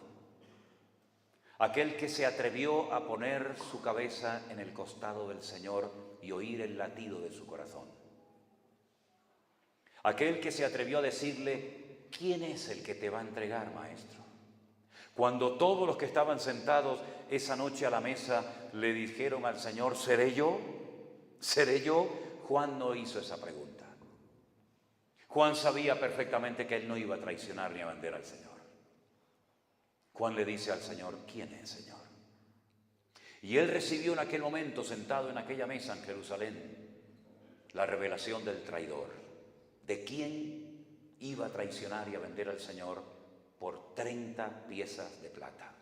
Speaker 1: aquel que se atrevió a poner su cabeza en el costado del Señor y oír el latido de su corazón. Aquel que se atrevió a decirle: ¿quién es el que te va a entregar, maestro? Cuando todos los que estaban sentados esa noche a la mesa le dijeron al Señor: ¿seré yo? ¿Seré yo? Juan no hizo esa pregunta. Juan sabía perfectamente que él no iba a traicionar ni a vender al Señor. Juan le dice al Señor: ¿quién es, Señor? Y él recibió en aquel momento, sentado en aquella mesa en Jerusalén, la revelación del traidor, de quién iba a traicionar y a vender al Señor por 30 piezas de plata.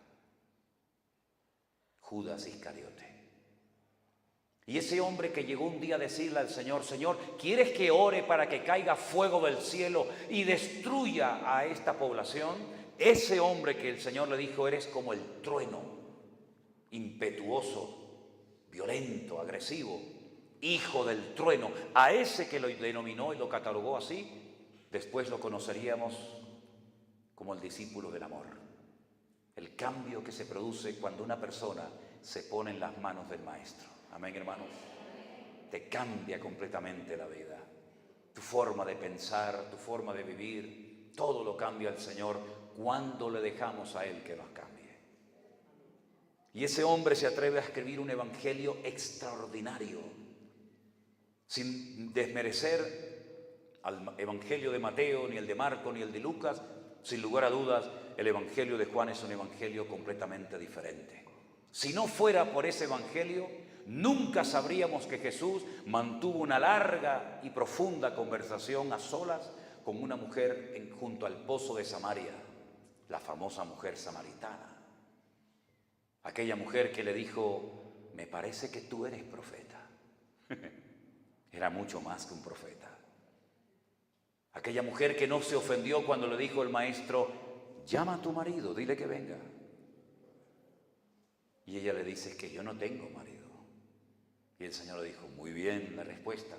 Speaker 1: Judas Iscariote. Y ese hombre que llegó un día a decirle al Señor: Señor, ¿quieres que ore para que caiga fuego del cielo y destruya a esta población? Ese hombre que el Señor le dijo: eres como el trueno, impetuoso, violento, agresivo, hijo del trueno. A ese que lo denominó y lo catalogó así, después lo conoceríamos como el discípulo del amor. El cambio que se produce cuando una persona se pone en las manos del Maestro. Amén, hermanos. Te cambia completamente la vida. Tu forma de pensar, tu forma de vivir, todo lo cambia el Señor cuando le dejamos a Él que nos cambie. Y ese hombre se atreve a escribir un evangelio extraordinario, sin desmerecer al evangelio de Mateo, ni el de Marco, ni el de Lucas. Sin lugar a dudas, el evangelio de Juan es un evangelio completamente diferente. Si no fuera por ese evangelio, nunca sabríamos que Jesús mantuvo una larga y profunda conversación a solas con una mujer junto al pozo de Samaria, la famosa mujer samaritana. Aquella mujer que le dijo: me parece que tú eres profeta. Era mucho más que un profeta. Aquella mujer que no se ofendió cuando le dijo el Maestro: llama a tu marido, dile que venga. Y ella le dice: es que yo no tengo marido. Y el Señor le dijo: muy bien la respuesta,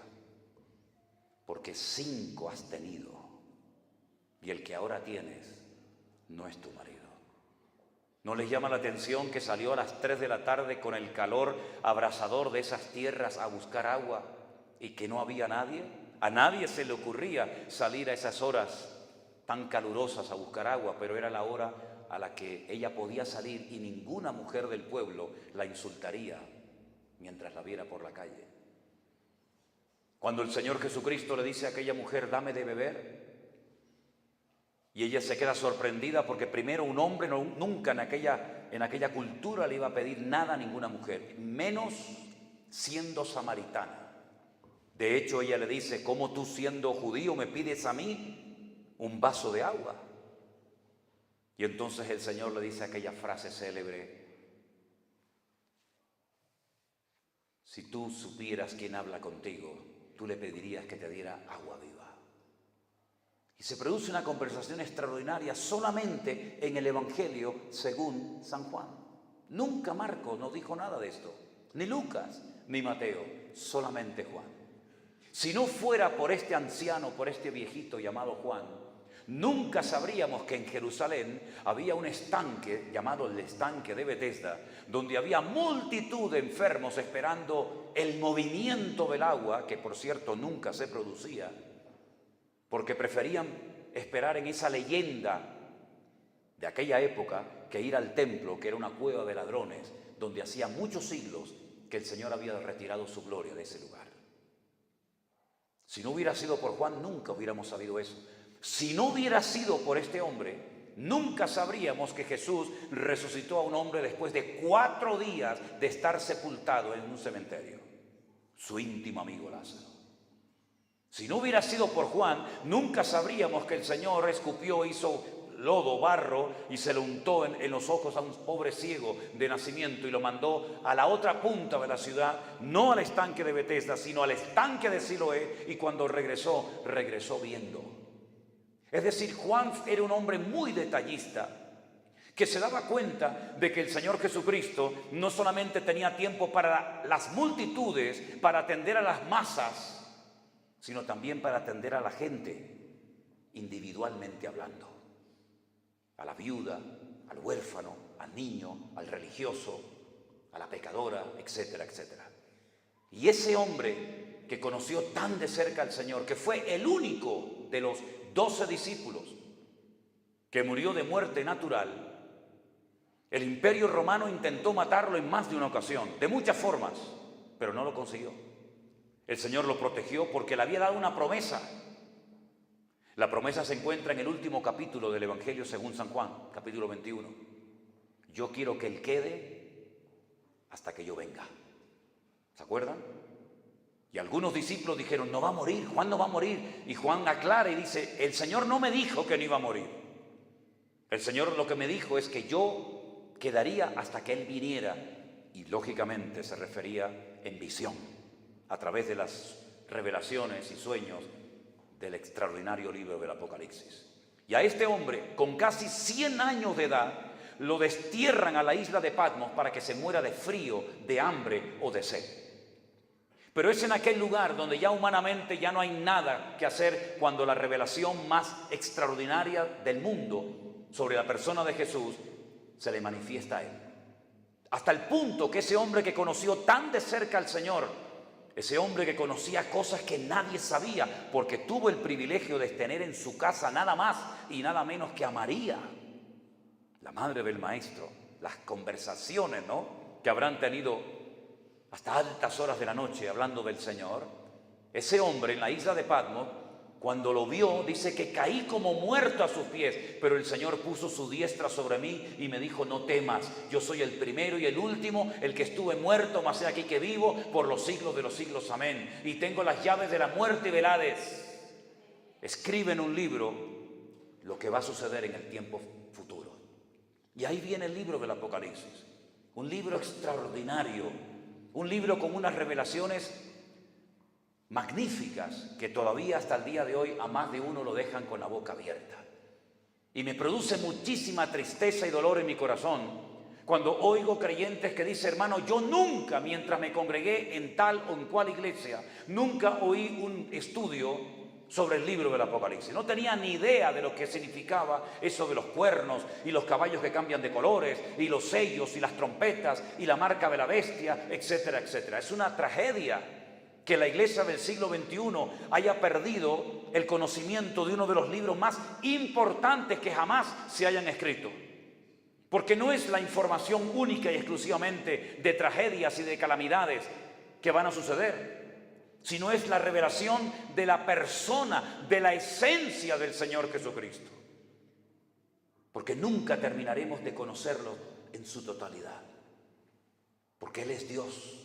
Speaker 1: porque 5 has tenido y el que ahora tienes no es tu marido. ¿No les llama la atención que salió a las 3 de la tarde con el calor abrasador de esas tierras a buscar agua y que no había nadie? A nadie se le ocurría salir a esas horas tan calurosas a buscar agua, pero era la hora a la que ella podía salir y ninguna mujer del pueblo la insultaría mientras la viera por la calle. Cuando el Señor Jesucristo le dice a aquella mujer: dame de beber, y ella se queda sorprendida porque primero un hombre nunca en aquella cultura le iba a pedir nada a ninguna mujer, menos siendo samaritana. De hecho, ella le dice: ¿cómo tú, siendo judío, me pides a mí un vaso de agua? Y entonces el Señor le dice aquella frase célebre: si tú supieras quién habla contigo, tú le pedirías que te diera agua viva. Y se produce una conversación extraordinaria solamente en el Evangelio según San Juan. Nunca Marcos nos dijo nada de esto, ni Lucas, ni Mateo, solamente Juan. Si no fuera por este anciano, por este viejito llamado Juan, nunca sabríamos que en Jerusalén había un estanque llamado el estanque de Betesda, donde había multitud de enfermos esperando el movimiento del agua, que por cierto nunca se producía, porque preferían esperar en esa leyenda de aquella época que ir al templo, que era una cueva de ladrones, donde hacía muchos siglos que el Señor había retirado su gloria de ese lugar. Si no hubiera sido por Juan, nunca hubiéramos sabido eso. Si no hubiera sido por este hombre, nunca sabríamos que Jesús resucitó a un hombre después de 4 días de estar sepultado en un cementerio, su íntimo amigo Lázaro. Si no hubiera sido por Juan, nunca sabríamos que el Señor escupió, hizo lodo, barro, y se lo untó en los ojos a un pobre ciego de nacimiento y lo mandó a la otra punta de la ciudad, no al estanque de Betesda, sino al estanque de Siloé, y cuando regresó viendo. Es decir, Juan era un hombre muy detallista, que se daba cuenta de que el Señor Jesucristo no solamente tenía tiempo para las multitudes, para atender a las masas, sino también para atender a la gente. individualmente hablando. A la viuda, al huérfano, al niño, al religioso, a la pecadora, etcétera, etcétera. Y ese hombre que conoció tan de cerca al Señor, que fue el único de los 12 discípulos que murió de muerte natural, el Imperio Romano intentó matarlo en más de una ocasión, de muchas formas, pero no lo consiguió. El Señor lo protegió porque le había dado una promesa. La promesa se encuentra en el último capítulo del Evangelio según San Juan, capítulo 21. Yo quiero que Él quede hasta que yo venga. ¿Se acuerdan? Y algunos discípulos dijeron, no va a morir, Juan no va a morir. Y Juan aclara y dice, el Señor no me dijo que no iba a morir. El Señor lo que me dijo es que yo quedaría hasta que Él viniera. Y lógicamente se refería en visión, a través de las revelaciones y sueños del extraordinario libro del Apocalipsis. Y a este hombre, con casi 100 años de edad, lo destierran a la isla de Patmos para que se muera de frío, de hambre o de sed. Pero es en aquel lugar donde ya humanamente ya no hay nada que hacer cuando la revelación más extraordinaria del mundo sobre la persona de Jesús se le manifiesta a él. Hasta el punto que ese hombre que conoció tan de cerca al Señor, ese hombre que conocía cosas que nadie sabía, porque tuvo el privilegio de tener en su casa nada más y nada menos que a María, la madre del Maestro, las conversaciones, ¿no?, que habrán tenido hasta altas horas de la noche hablando del Señor. Ese hombre en la isla de Patmos, cuando lo vio, dice que caí como muerto a sus pies, pero el Señor puso su diestra sobre mí y me dijo, no temas, yo soy el primero y el último, el que estuve muerto, mas he aquí que vivo por los siglos de los siglos, amén. Y tengo las llaves de la muerte y del Hades. Escribe en un libro lo que va a suceder en el tiempo futuro. Y ahí viene el libro del Apocalipsis, un libro extraordinario, un libro con unas revelaciones magníficas que todavía hasta el día de hoy a más de uno lo dejan con la boca abierta. Y me produce muchísima tristeza y dolor en mi corazón cuando oigo creyentes que dicen, hermano, yo nunca, mientras me congregué en tal o en cual iglesia, nunca oí un estudio sobre el libro del Apocalipsis. No tenía ni idea de lo que significaba eso de los cuernos y los caballos que cambian de colores y los sellos y las trompetas y la marca de la bestia, etcétera, etcétera. Es una tragedia que la iglesia del siglo XXI haya perdido el conocimiento de uno de los libros más importantes que jamás se hayan escrito. Porque no es la información única y exclusivamente de tragedias y de calamidades que van a suceder, sino es la revelación de la persona, de la esencia del Señor Jesucristo. Porque nunca terminaremos de conocerlo en su totalidad. Porque Él es Dios.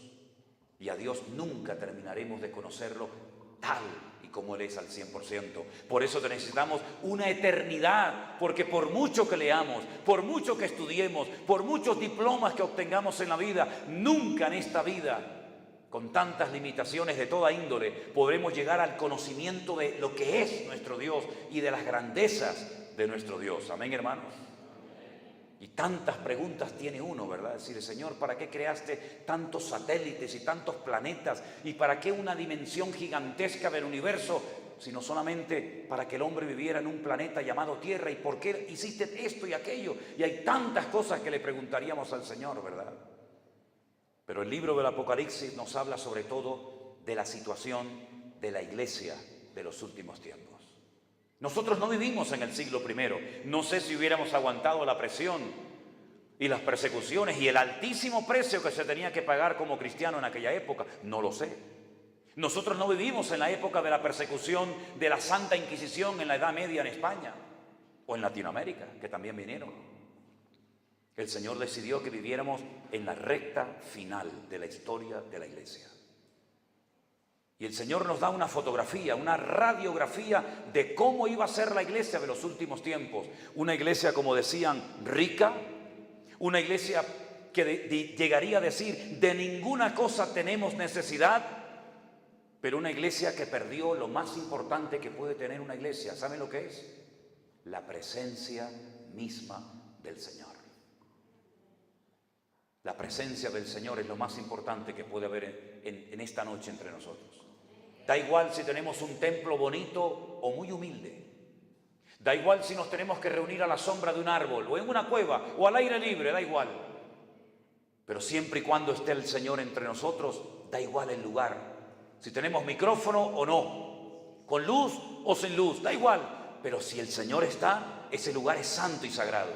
Speaker 1: Y a Dios nunca terminaremos de conocerlo tal y como Él es al 100%. Por eso necesitamos una eternidad, porque por mucho que leamos, por mucho que estudiemos, por muchos diplomas que obtengamos en la vida, nunca en esta vida, con tantas limitaciones de toda índole, podremos llegar al conocimiento de lo que es nuestro Dios y de las grandezas de nuestro Dios. Amén, hermanos. Y tantas preguntas tiene uno, ¿verdad? Decir, Señor, ¿para qué creaste tantos satélites y tantos planetas? ¿Y para qué una dimensión gigantesca del universo? Sino solamente para que el hombre viviera en un planeta llamado Tierra. ¿Y por qué hiciste esto y aquello? Y hay tantas cosas que le preguntaríamos al Señor, ¿verdad? Pero el libro del Apocalipsis nos habla sobre todo de la situación de la iglesia de los últimos tiempos. Nosotros no vivimos en el siglo I. No sé si hubiéramos aguantado la presión y las persecuciones y el altísimo precio que se tenía que pagar como cristiano en aquella época. No lo sé. Nosotros no vivimos en la época de la persecución de la Santa Inquisición en la Edad Media en España o en Latinoamérica, que también vinieron. El Señor decidió que viviéramos en la recta final de la historia de la iglesia. Y el Señor nos da una fotografía, una radiografía de cómo iba a ser la iglesia de los últimos tiempos. Una iglesia, como decían, rica, una iglesia que llegaría a decir, de ninguna cosa tenemos necesidad, pero una iglesia que perdió lo más importante que puede tener una iglesia. ¿Saben lo que es? La presencia misma del Señor. La presencia del Señor es lo más importante que puede haber en esta noche entre nosotros. Da igual si tenemos un templo bonito o muy humilde. Da igual si nos tenemos que reunir a la sombra de un árbol, o en una cueva, o al aire libre, da igual. Pero siempre y cuando esté el Señor entre nosotros, da igual el lugar. Si tenemos micrófono o no, con luz o sin luz, da igual. Pero si el Señor está, ese lugar es santo y sagrado.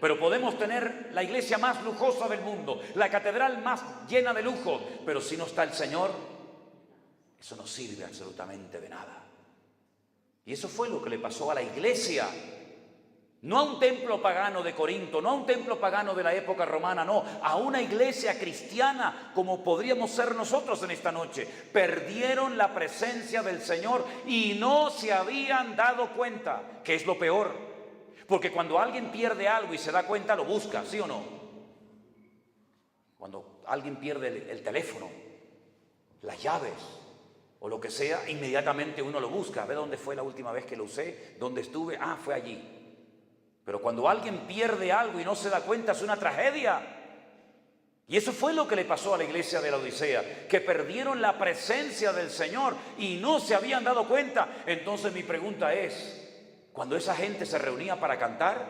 Speaker 1: Pero podemos tener la iglesia más lujosa del mundo, la catedral más llena de lujo, pero si no está el Señor, eso no sirve absolutamente de nada. Y eso fue lo que le pasó a la iglesia. No a un templo pagano de Corinto, no a un templo pagano de la época romana, no, a una iglesia cristiana como podríamos ser nosotros en esta noche. Perdieron la presencia del Señor y no se habían dado cuenta, que es lo peor. Porque cuando alguien pierde algo y se da cuenta, lo busca, ¿sí o no? Cuando alguien pierde el teléfono, las llaves o lo que sea, inmediatamente uno lo busca. ¿Ve dónde fue la última vez que lo usé? ¿Dónde estuve? Ah, fue allí. Pero cuando alguien pierde algo y no se da cuenta, es una tragedia. Y eso fue lo que le pasó a la iglesia de la Odisea, que perdieron la presencia del Señor y no se habían dado cuenta. Entonces mi pregunta es, cuando esa gente se reunía para cantar,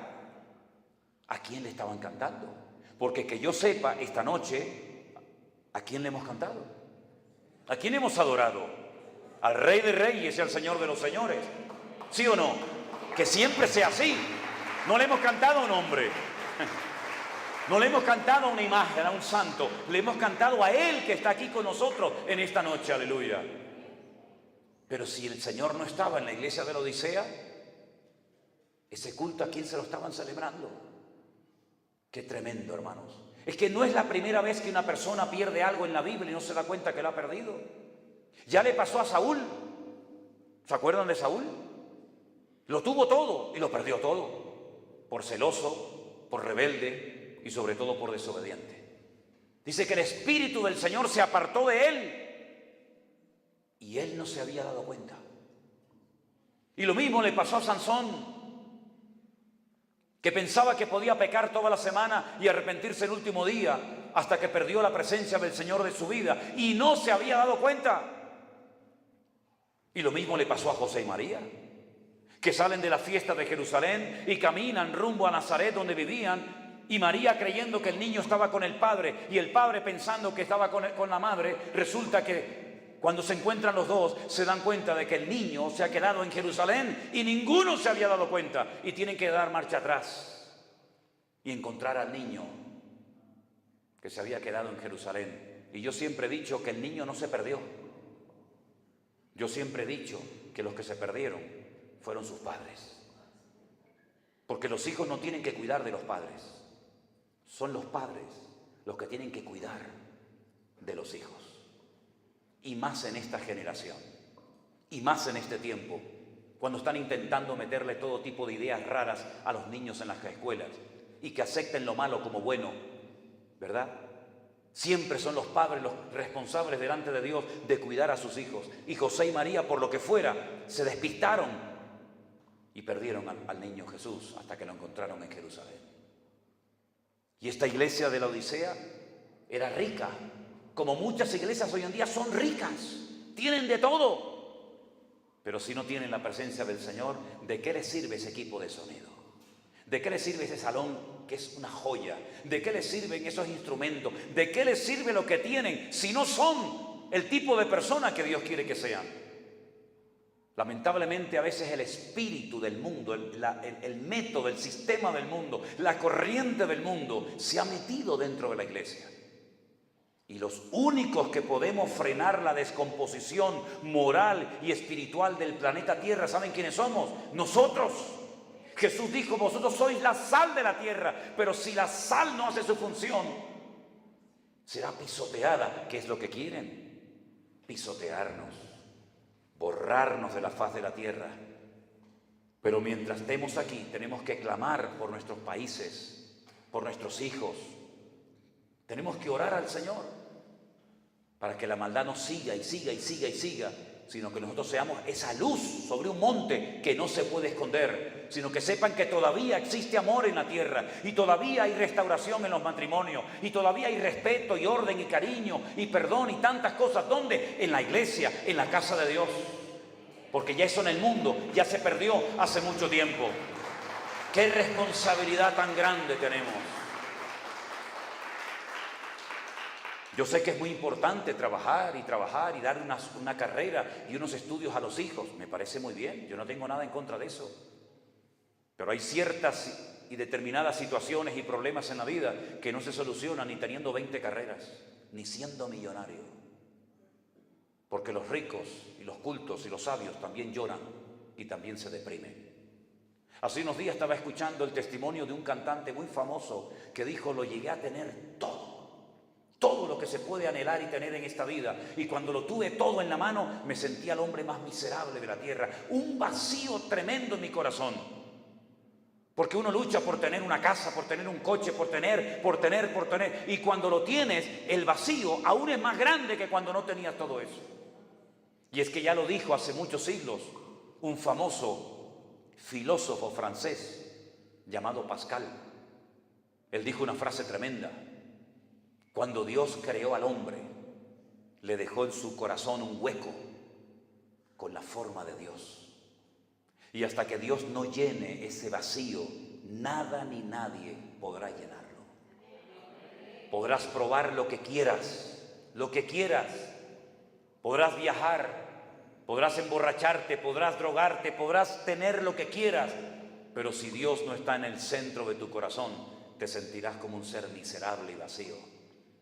Speaker 1: ¿a quién le estaban cantando? Porque que yo sepa, esta noche, ¿a quién le hemos cantado? ¿A quién hemos adorado? Al Rey de Reyes y al Señor de los Señores. ¿Sí o no? Que siempre sea así. No le hemos cantado a un hombre. No le hemos cantado a una imagen, a un santo. Le hemos cantado a Él que está aquí con nosotros en esta noche. Aleluya. Pero si el Señor no estaba en la iglesia de la Odisea, ese culto, ¿a quién se lo estaban celebrando? Qué tremendo, hermanos. Es que no es la primera vez que una persona pierde algo en la Biblia y no se da cuenta que lo ha perdido. Ya le pasó a Saúl. ¿Se acuerdan de Saúl? Lo tuvo todo y lo perdió todo. Por celoso, por rebelde y sobre todo por desobediente. Dice que el Espíritu del Señor se apartó de él y él no se había dado cuenta. Y lo mismo le pasó a Sansón, que pensaba que podía pecar toda la semana y arrepentirse el último día, hasta que perdió la presencia del Señor de su vida y no se había dado cuenta. Y lo mismo le pasó a José y María, que salen de la fiesta de Jerusalén y caminan rumbo a Nazaret donde vivían, y María creyendo que el niño estaba con el padre y el padre pensando que estaba con la madre. Resulta que cuando se encuentran los dos se dan cuenta de que el niño se ha quedado en Jerusalén y ninguno se había dado cuenta, y tienen que dar marcha atrás y encontrar al niño que se había quedado en Jerusalén. Y yo siempre he dicho que el niño no se perdió. Yo siempre he dicho que los que se perdieron fueron sus padres. Porque los hijos no tienen que cuidar de los padres. Son los padres los que tienen que cuidar de los hijos. Y más en esta generación. Y más en este tiempo. Cuando están intentando meterle todo tipo de ideas raras a los niños en las escuelas. Y que acepten lo malo como bueno. ¿Verdad? Siempre son los padres los responsables delante de Dios de cuidar a sus hijos. Y José y María, por lo que fuera, se despistaron y perdieron al niño Jesús hasta que lo encontraron en Jerusalén. Y esta iglesia de la Odisea era rica, como muchas iglesias hoy en día son ricas, tienen de todo. Pero si no tienen la presencia del Señor, ¿de qué les sirve ese equipo de sonido? ¿De qué les sirve ese salón que es una joya? ¿De qué les sirven esos instrumentos? ¿De qué les sirve lo que tienen si no son el tipo de persona que Dios quiere que sean? Lamentablemente a veces el espíritu del mundo, el método, el sistema del mundo, la corriente del mundo se ha metido dentro de la iglesia. Y los únicos que podemos frenar la descomposición moral y espiritual del planeta Tierra, ¿saben quiénes somos? Nosotros. Jesús dijo, vosotros sois la sal de la tierra, pero si la sal no hace su función, será pisoteada. ¿Qué es lo que quieren? Pisotearnos, borrarnos de la faz de la tierra. Pero mientras estemos aquí, tenemos que clamar por nuestros países, por nuestros hijos. Tenemos que orar al Señor para que la maldad no siga y siga y siga y siga, sino que nosotros seamos esa luz sobre un monte que no se puede esconder, sino que sepan que todavía existe amor en la tierra y todavía hay restauración en los matrimonios y todavía hay respeto y orden y cariño y perdón y tantas cosas. ¿Dónde? En la iglesia, en la casa de Dios. porque ya eso en el mundo ya se perdió hace mucho tiempo. ¡Qué responsabilidad tan grande tenemos! Yo sé que es muy importante trabajar y dar una carrera y unos estudios a los hijos. Me parece muy bien, yo no tengo nada en contra de eso. Pero hay ciertas y determinadas situaciones y problemas en la vida que no se solucionan ni teniendo 20 carreras, ni siendo millonario. Porque los ricos y los cultos y los sabios también lloran y también se deprimen. Hace unos días estaba escuchando el testimonio de un cantante muy famoso que dijo: lo llegué a tener todo lo que se puede anhelar y tener en esta vida, y cuando lo tuve todo en la mano me sentía el hombre más miserable de la tierra, un vacío tremendo en mi corazón, porque uno lucha por tener una casa, por tener un coche, por tener, y cuando lo tienes, el vacío aún es más grande que cuando no tenías todo eso. Y es que ya lo dijo hace muchos siglos un famoso filósofo francés llamado Pascal. Él dijo una frase tremenda: cuando Dios creó al hombre, le dejó en su corazón un hueco con la forma de Dios. Y hasta que Dios no llene ese vacío, nada ni nadie podrá llenarlo. Podrás probar lo que quieras, podrás viajar, podrás emborracharte, podrás drogarte, podrás tener lo que quieras, pero si Dios no está en el centro de tu corazón, te sentirás como un ser miserable y vacío,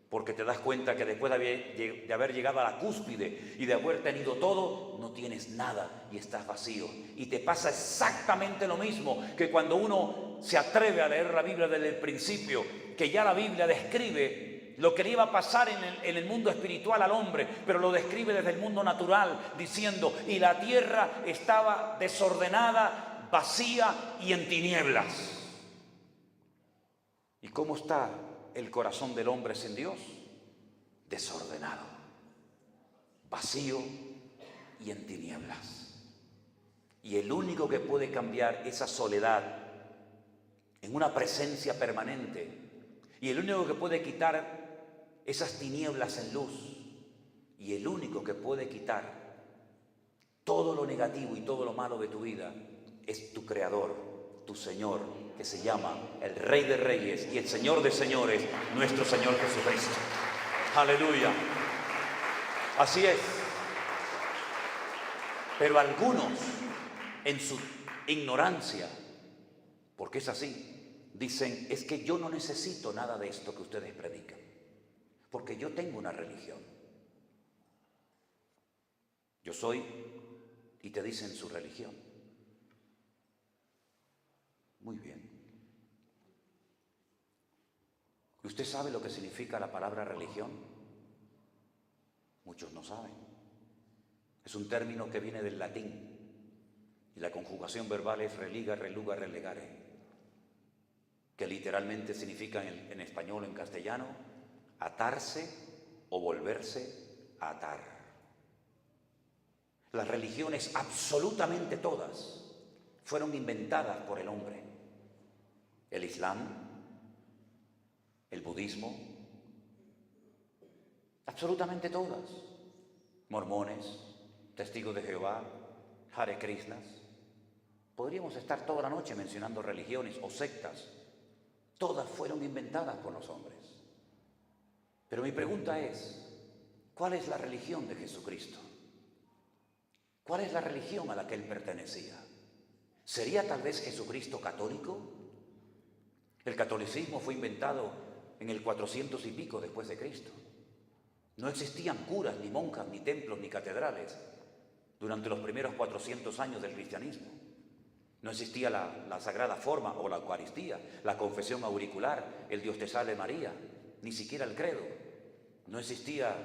Speaker 1: porque te das cuenta que después de haber llegado a la cúspide y de haber tenido todo, no tienes nada y estás vacío. Y te pasa exactamente lo mismo que cuando uno se atreve a leer la Biblia desde el principio, que ya la Biblia describe lo que le iba a pasar en el mundo espiritual al hombre, pero lo describe desde el mundo natural, diciendo: y la tierra estaba desordenada, vacía y en tinieblas. ¿Y cómo está el corazón del hombre sin Dios? Desordenado, vacío y en tinieblas. Y el único que puede cambiar esa soledad en una presencia permanente, y el único que puede quitar esas tinieblas en luz, y el único que puede quitar todo lo negativo y todo lo malo de tu vida, es tu Creador, tu Señor, que se llama el Rey de Reyes y el Señor de Señores, nuestro Señor Jesucristo. ¡Aleluya! Así es. Pero algunos, en su ignorancia, porque es así, dicen: es que yo no necesito nada de esto que ustedes predican, porque yo tengo una religión. Yo soy, y te dicen su religión. Muy bien. ¿Y usted sabe lo que significa la palabra religión? Muchos no saben. Es un término que viene del latín y la conjugación verbal es religa, reluga, relegare, que literalmente significa en español o en castellano atarse o volverse a atar. Las religiones, absolutamente todas, fueron inventadas por el hombre. El Islam, el budismo, absolutamente todas. Mormones, testigos de Jehová, Hare Krishnas. Podríamos estar toda la noche mencionando religiones o sectas. Todas fueron inventadas por los hombres. Pero mi pregunta es: ¿cuál es la religión de Jesucristo? ¿Cuál es la religión a la que él pertenecía? ¿Sería tal vez Jesucristo católico? El catolicismo fue inventado en el 400 y pico después de Cristo. No existían curas, ni monjas, ni templos, ni catedrales durante los primeros 400 años del cristianismo. No existía la sagrada forma o la Eucaristía, la confesión auricular, el Dios te salve María, ni siquiera el credo. No existía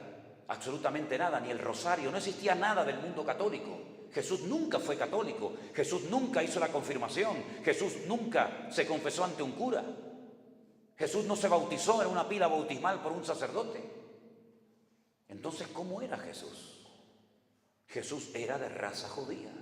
Speaker 1: absolutamente nada, ni el rosario, no existía nada del mundo católico. Jesús nunca fue católico, Jesús nunca hizo la confirmación, Jesús nunca se confesó ante un cura, Jesús no se bautizó en una pila bautismal por un sacerdote. Entonces, ¿cómo era Jesús? Jesús era de raza judía.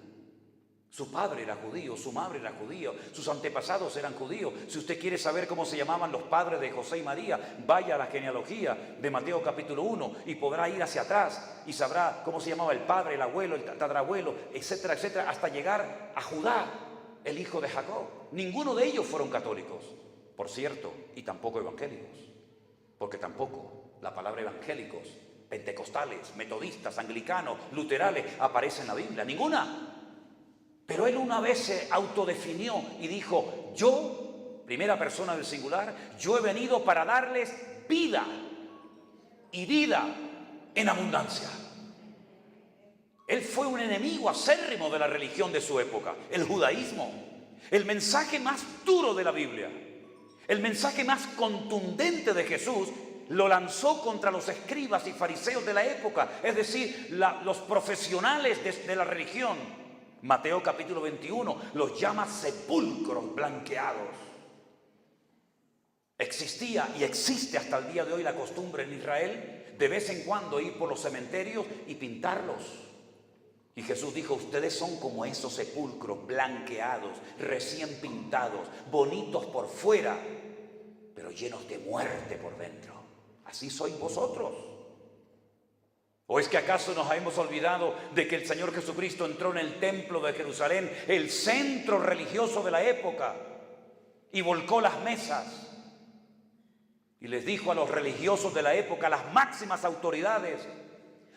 Speaker 1: Su padre era judío, su madre era judío, sus antepasados eran judíos. Si usted quiere saber cómo se llamaban los padres de José y María, vaya a la genealogía de Mateo capítulo 1 y podrá ir hacia atrás y sabrá cómo se llamaba el padre, el abuelo, el tatarabuelo, etcétera, etcétera, hasta llegar a Judá, el hijo de Jacob. Ninguno de ellos fueron católicos, por cierto, y tampoco evangélicos, porque tampoco la palabra evangélicos, pentecostales, metodistas, anglicanos, luteranos aparece en la Biblia, ninguna. Pero él una vez se autodefinió y dijo: yo, primera persona del singular, yo he venido para darles vida y vida en abundancia. Él fue un enemigo acérrimo de la religión de su época, el judaísmo. El mensaje más duro de la Biblia, el mensaje más contundente de Jesús, lo lanzó contra los escribas y fariseos de la época, es decir, los profesionales de la religión. Mateo capítulo 21 los llama sepulcros blanqueados. Existía y existe hasta el día de hoy la costumbre en Israel de vez en cuando ir por los cementerios y pintarlos. Y Jesús dijo: ustedes son como esos sepulcros blanqueados, recién pintados, bonitos por fuera, pero llenos de muerte por dentro. Así sois vosotros. ¿O es que acaso nos hemos olvidado de que el Señor Jesucristo entró en el templo de Jerusalén, el centro religioso de la época, y volcó las mesas? Y les dijo a los religiosos de la época, a las máximas autoridades,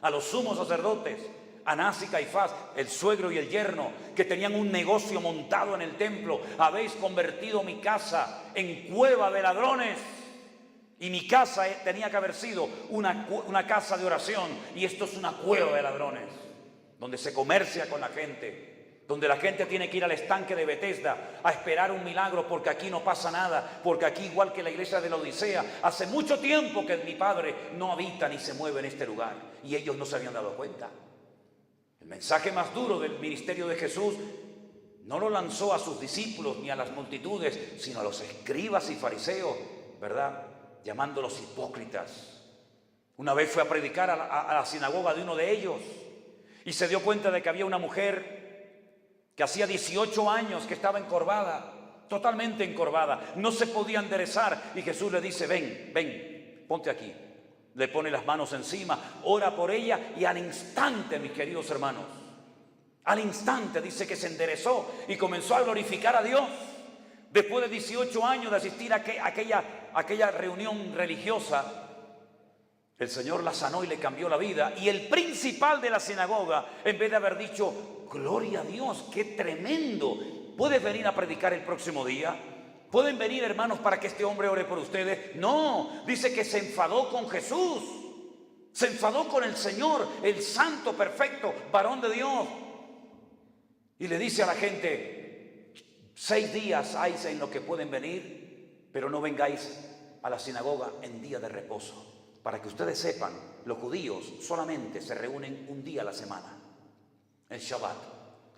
Speaker 1: a los sumos sacerdotes, Anás y Caifás, el suegro y el yerno, que tenían un negocio montado en el templo: habéis convertido mi casa en cueva de ladrones. Y mi casa tenía que haber sido una casa de oración, y esto es una cueva de ladrones, donde se comercia con la gente, donde la gente tiene que ir al estanque de Betesda a esperar un milagro, porque aquí no pasa nada, porque aquí, igual que la iglesia de la Odisea, hace mucho tiempo que mi Padre no habita ni se mueve en este lugar, y ellos no se habían dado cuenta. El mensaje más duro del ministerio de Jesús no lo lanzó a sus discípulos ni a las multitudes, sino a los escribas y fariseos, ¿verdad?, llamándolos hipócritas. Una vez fue a predicar a la sinagoga de uno de ellos y se dio cuenta de que había una mujer que hacía 18 años que estaba encorvada, totalmente encorvada, no se podía enderezar, y Jesús le dice: ven, ponte aquí. Le pone las manos encima, ora por ella, y al instante, mis queridos hermanos, al instante dice que se enderezó y comenzó a glorificar a Dios. Después de 18 años de asistir a aquella reunión religiosa, el Señor la sanó y le cambió la vida. Y el principal de la sinagoga, en vez de haber dicho: gloria a Dios, qué tremendo, ¿puedes venir a predicar el próximo día? ¿Pueden venir, hermanos, para que este hombre ore por ustedes? No, dice que se enfadó con Jesús, se enfadó con el Señor, el santo, perfecto, varón de Dios. Y le dice a la gente: 6 días hay en los que pueden venir, pero no vengáis a la sinagoga en día de reposo. Para que ustedes sepan, los judíos solamente se reúnen un día a la semana, el Shabbat,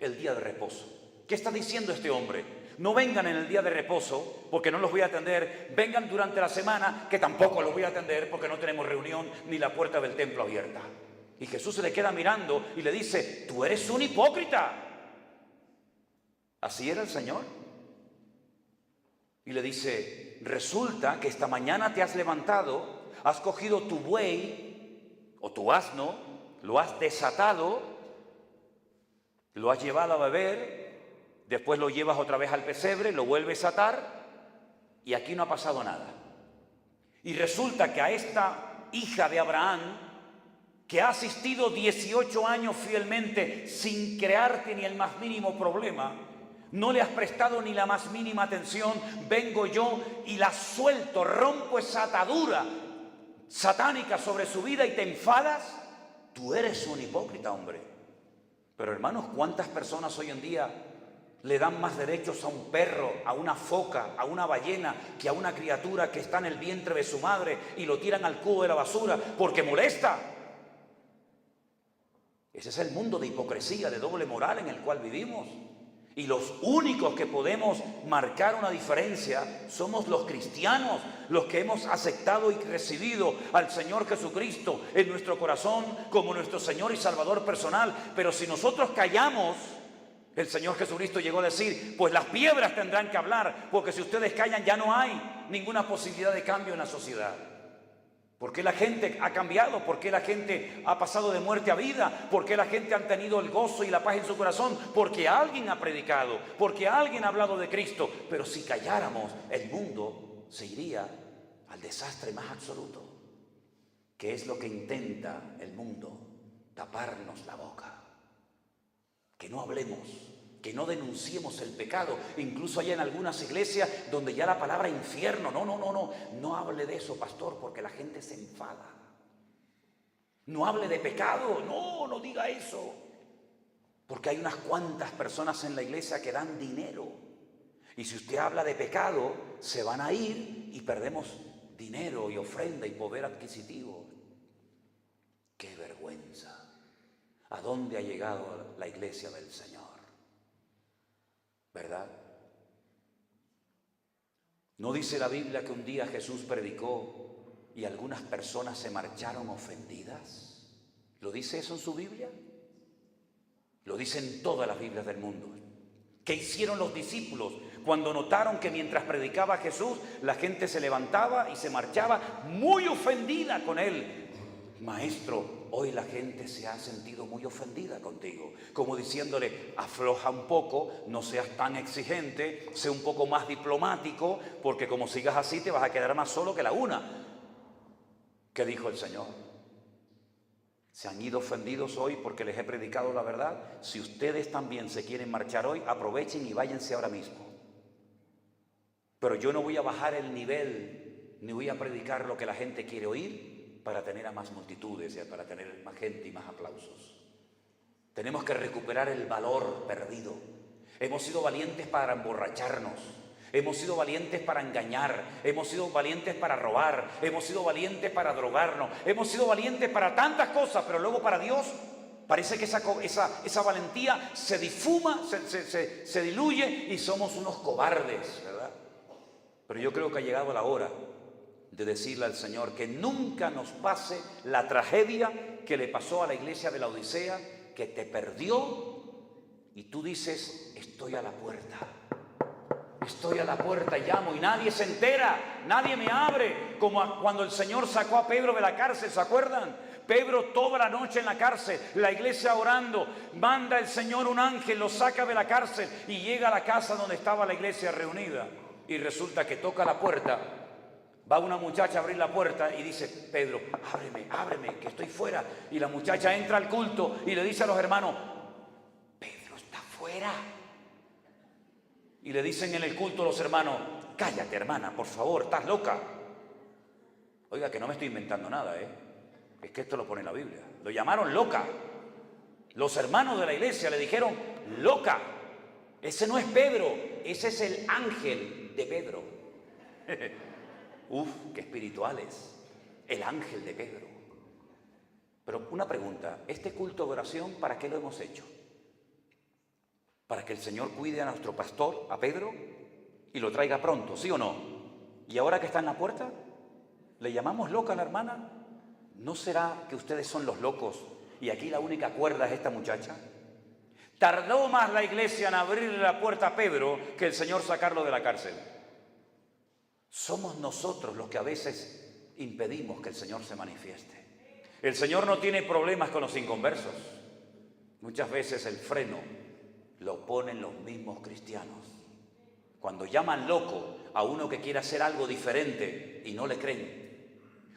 Speaker 1: el día de reposo. ¿Qué está diciendo este hombre? No vengan en el día de reposo, porque no los voy a atender. Vengan durante la semana, que tampoco los voy a atender, porque no tenemos reunión ni la puerta del templo abierta. Y Jesús se le queda mirando y le dice: tú eres un hipócrita. Así era el Señor. Y le dice: resulta que esta mañana te has levantado, has cogido tu buey o tu asno, lo has desatado, lo has llevado a beber, después lo llevas otra vez al pesebre, lo vuelves a atar, y aquí no ha pasado nada. Y resulta que a esta hija de Abraham, que ha asistido 18 años fielmente sin crearte ni el más mínimo problema, no le has prestado ni la más mínima atención, vengo yo y la suelto, rompo esa atadura satánica sobre su vida y te enfadas. Tú eres un hipócrita, hombre. Pero hermanos, ¿cuántas personas hoy en día le dan más derechos a un perro, a una foca, a una ballena, que a una criatura que está en el vientre de su madre, y lo tiran al cubo de la basura porque molesta? Ese es el mundo de hipocresía, de doble moral en el cual vivimos. Y los únicos que podemos marcar una diferencia somos los cristianos, los que hemos aceptado y recibido al Señor Jesucristo en nuestro corazón como nuestro Señor y Salvador personal. Pero si nosotros callamos El Señor Jesucristo llegó a decir, pues las piedras tendrán que hablar, porque si ustedes callan ya no hay ninguna posibilidad de cambio en la sociedad. ¿Por qué la gente ha cambiado? ¿Por qué la gente ha pasado de muerte a vida? ¿Por qué la gente ha tenido el gozo y la paz en su corazón? Porque alguien ha predicado, porque alguien ha hablado de Cristo. Pero si calláramos, el mundo se iría al desastre más absoluto, que es lo que intenta el mundo, taparnos la boca. Que no hablemos, que no denunciemos el pecado. Incluso hay en algunas iglesias donde ya la palabra infierno, no hable de eso, pastor, porque la gente se enfada. No hable de pecado, no diga eso. Porque hay unas cuantas personas en la iglesia que dan dinero. Y si usted habla de pecado, se van a ir y perdemos dinero y ofrenda y poder adquisitivo. ¡Qué vergüenza! ¿A dónde ha llegado la iglesia del Señor? ¿Verdad? ¿No dice la Biblia que un día Jesús predicó y algunas personas se marcharon ofendidas? ¿Lo dice eso en su Biblia? Lo dicen todas las Biblias del mundo. ¿Qué hicieron los discípulos cuando notaron que mientras predicaba Jesús la gente se levantaba y se marchaba muy ofendida con él? Maestro, hoy la gente se ha sentido muy ofendida contigo, como diciéndole, afloja un poco, no seas tan exigente, sé un poco más diplomático, porque como sigas así te vas a quedar más solo que la una. ¿Qué dijo el Señor? ¿Se han ido ofendidos hoy porque les he predicado la verdad? Si ustedes también se quieren marchar hoy, aprovechen y váyanse ahora mismo. Pero yo no voy a bajar el nivel, ni voy a predicar lo que la gente quiere oír, para tener a más multitudes, para tener más gente y más aplausos. Tenemos que recuperar el valor perdido. Hemos sido valientes para emborracharnos, hemos sido valientes para engañar, hemos sido valientes para robar, hemos sido valientes para drogarnos, hemos sido valientes para tantas cosas, pero luego para Dios parece que esa valentía se difuma, se diluye y somos unos cobardes, ¿verdad? Pero yo creo que ha llegado la hora de decirle al Señor que nunca nos pase la tragedia que le pasó a la iglesia de la Odisea, que te perdió y tú dices, estoy a la puerta y llamo y nadie se entera, nadie me abre, como cuando el Señor sacó a Pedro de la cárcel, ¿se acuerdan? Pedro toda la noche en la cárcel, la iglesia orando, manda el Señor un ángel, lo saca de la cárcel y llega a la casa donde estaba la iglesia reunida y resulta que toca la puerta. Va una muchacha a abrir la puerta y dice, Pedro, ábreme, que estoy fuera. Y la muchacha entra al culto y le dice a los hermanos, Pedro está fuera. Y le dicen en el culto los hermanos, cállate hermana, por favor, estás loca. Oiga, que no me estoy inventando nada, es que esto lo pone en la Biblia. Lo llamaron loca. Los hermanos de la iglesia le dijeron, loca. Ese no es Pedro, ese es el ángel de Pedro. Uf, qué espirituales, el ángel de Pedro. Pero una pregunta, ¿este culto de oración para qué lo hemos hecho? ¿Para que el Señor cuide a nuestro pastor, a Pedro, y lo traiga pronto, sí o no? ¿Y ahora que está en la puerta, le llamamos loca a la hermana? ¿No será que ustedes son los locos y aquí la única cuerda es esta muchacha? Tardó más la iglesia en abrirle la puerta a Pedro que el Señor sacarlo de la cárcel. Somos nosotros los que a veces impedimos que el Señor se manifieste. El Señor no tiene problemas con los inconversos. Muchas veces el freno lo ponen los mismos cristianos. Cuando llaman loco a uno que quiere hacer algo diferente y no le creen.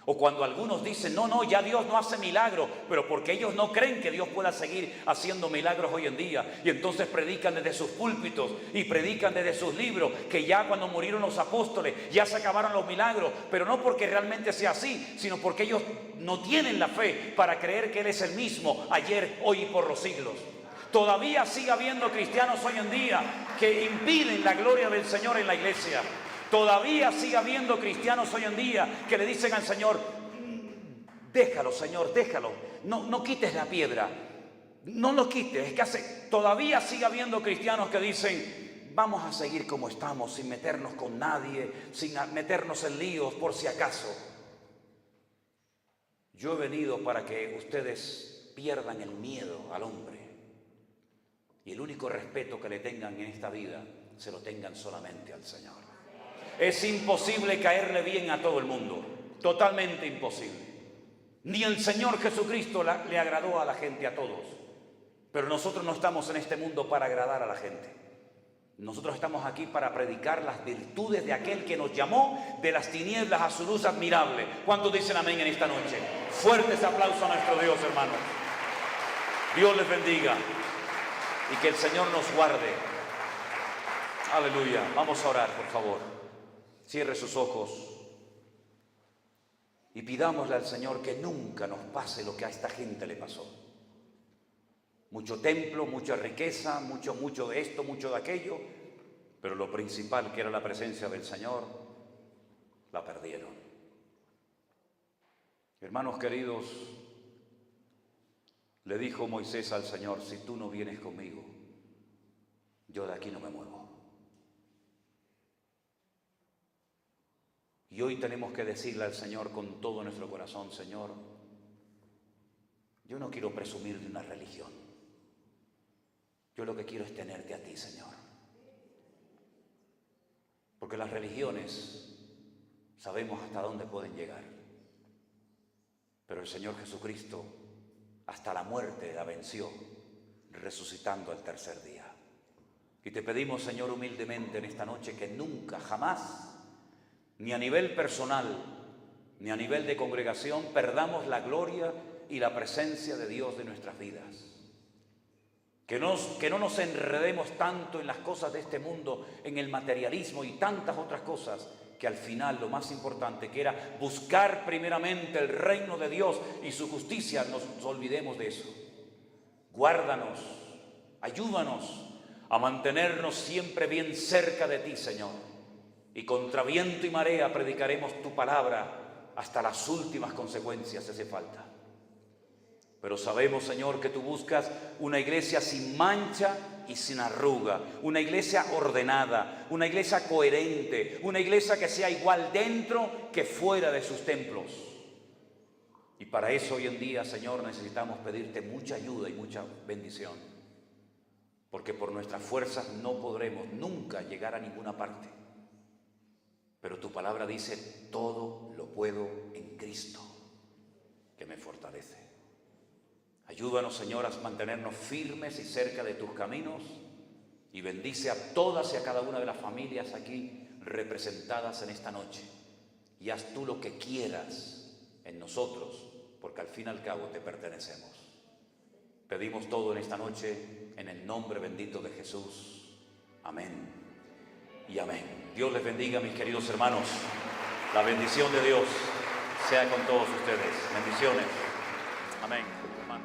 Speaker 1: O cuando algunos dicen, no, ya Dios no hace milagros, pero porque ellos no creen que Dios pueda seguir haciendo milagros hoy en día. Y entonces predican desde sus púlpitos y predican desde sus libros que ya cuando murieron los apóstoles ya se acabaron los milagros, pero no porque realmente sea así, sino porque ellos no tienen la fe para creer que Él es el mismo ayer, hoy y por los siglos. Todavía sigue habiendo cristianos hoy en día que impiden la gloria del Señor en la iglesia. Todavía sigue habiendo cristianos hoy en día que le dicen al Señor, déjalo Señor, déjalo, no quites la piedra, no lo quites. Todavía sigue habiendo cristianos que dicen, vamos a seguir como estamos, sin meternos con nadie, sin meternos en líos por si acaso. Yo he venido para que ustedes pierdan el miedo al hombre Y el único respeto que le tengan en esta vida, se lo tengan solamente al Señor. Es imposible caerle bien a todo el mundo, totalmente imposible. Ni el Señor Jesucristo le agradó a la gente, a todos. Pero nosotros no estamos en este mundo para agradar a la gente. Nosotros estamos aquí para predicar las virtudes de aquel que nos llamó de las tinieblas a su luz admirable. ¿Cuántos dicen amén en esta noche? Fuertes aplausos a nuestro Dios, hermanos. Dios les bendiga y que el Señor nos guarde. Aleluya. Vamos a orar, por favor. Cierre sus ojos y pidámosle al Señor que nunca nos pase lo que a esta gente le pasó. Mucho templo, mucha riqueza, mucho de esto, mucho de aquello, pero lo principal, que era la presencia del Señor, la perdieron. Hermanos queridos, le dijo Moisés al Señor: si tú no vienes conmigo, yo de aquí no me muevo. Y hoy tenemos que decirle al Señor con todo nuestro corazón: Señor, yo no quiero presumir de una religión. Yo lo que quiero es tenerte a ti, Señor. Porque las religiones sabemos hasta dónde pueden llegar. Pero el Señor Jesucristo hasta la muerte la venció, resucitando al tercer día. Y te pedimos, Señor, humildemente en esta noche que nunca, jamás, ni a nivel personal, ni a nivel de congregación, perdamos la gloria y la presencia de Dios de nuestras vidas. Que no nos enredemos tanto en las cosas de este mundo, en el materialismo y tantas otras cosas, que al final lo más importante, que era buscar primeramente el reino de Dios y su justicia, nos olvidemos de eso. Guárdanos, ayúdanos a mantenernos siempre bien cerca de ti, Señor. Y contra viento y marea predicaremos tu palabra hasta las últimas consecuencias, si hace falta. Pero sabemos, Señor, que tú buscas una iglesia sin mancha y sin arruga, una iglesia ordenada, una iglesia coherente, una iglesia que sea igual dentro que fuera de sus templos. Y para eso hoy en día, Señor, necesitamos pedirte mucha ayuda y mucha bendición, porque por nuestras fuerzas no podremos nunca llegar a ninguna parte. Pero tu palabra dice: todo lo puedo en Cristo, que me fortalece. Ayúdanos, Señor, a mantenernos firmes y cerca de tus caminos, y bendice a todas y a cada una de las familias aquí representadas en esta noche. Y haz tú lo que quieras en nosotros, porque al fin y al cabo te pertenecemos. Pedimos todo en esta noche en el nombre bendito de Jesús. Amén y amén. Dios les bendiga, mis queridos hermanos. La bendición de Dios sea con todos ustedes. Bendiciones. Amén. Hermano.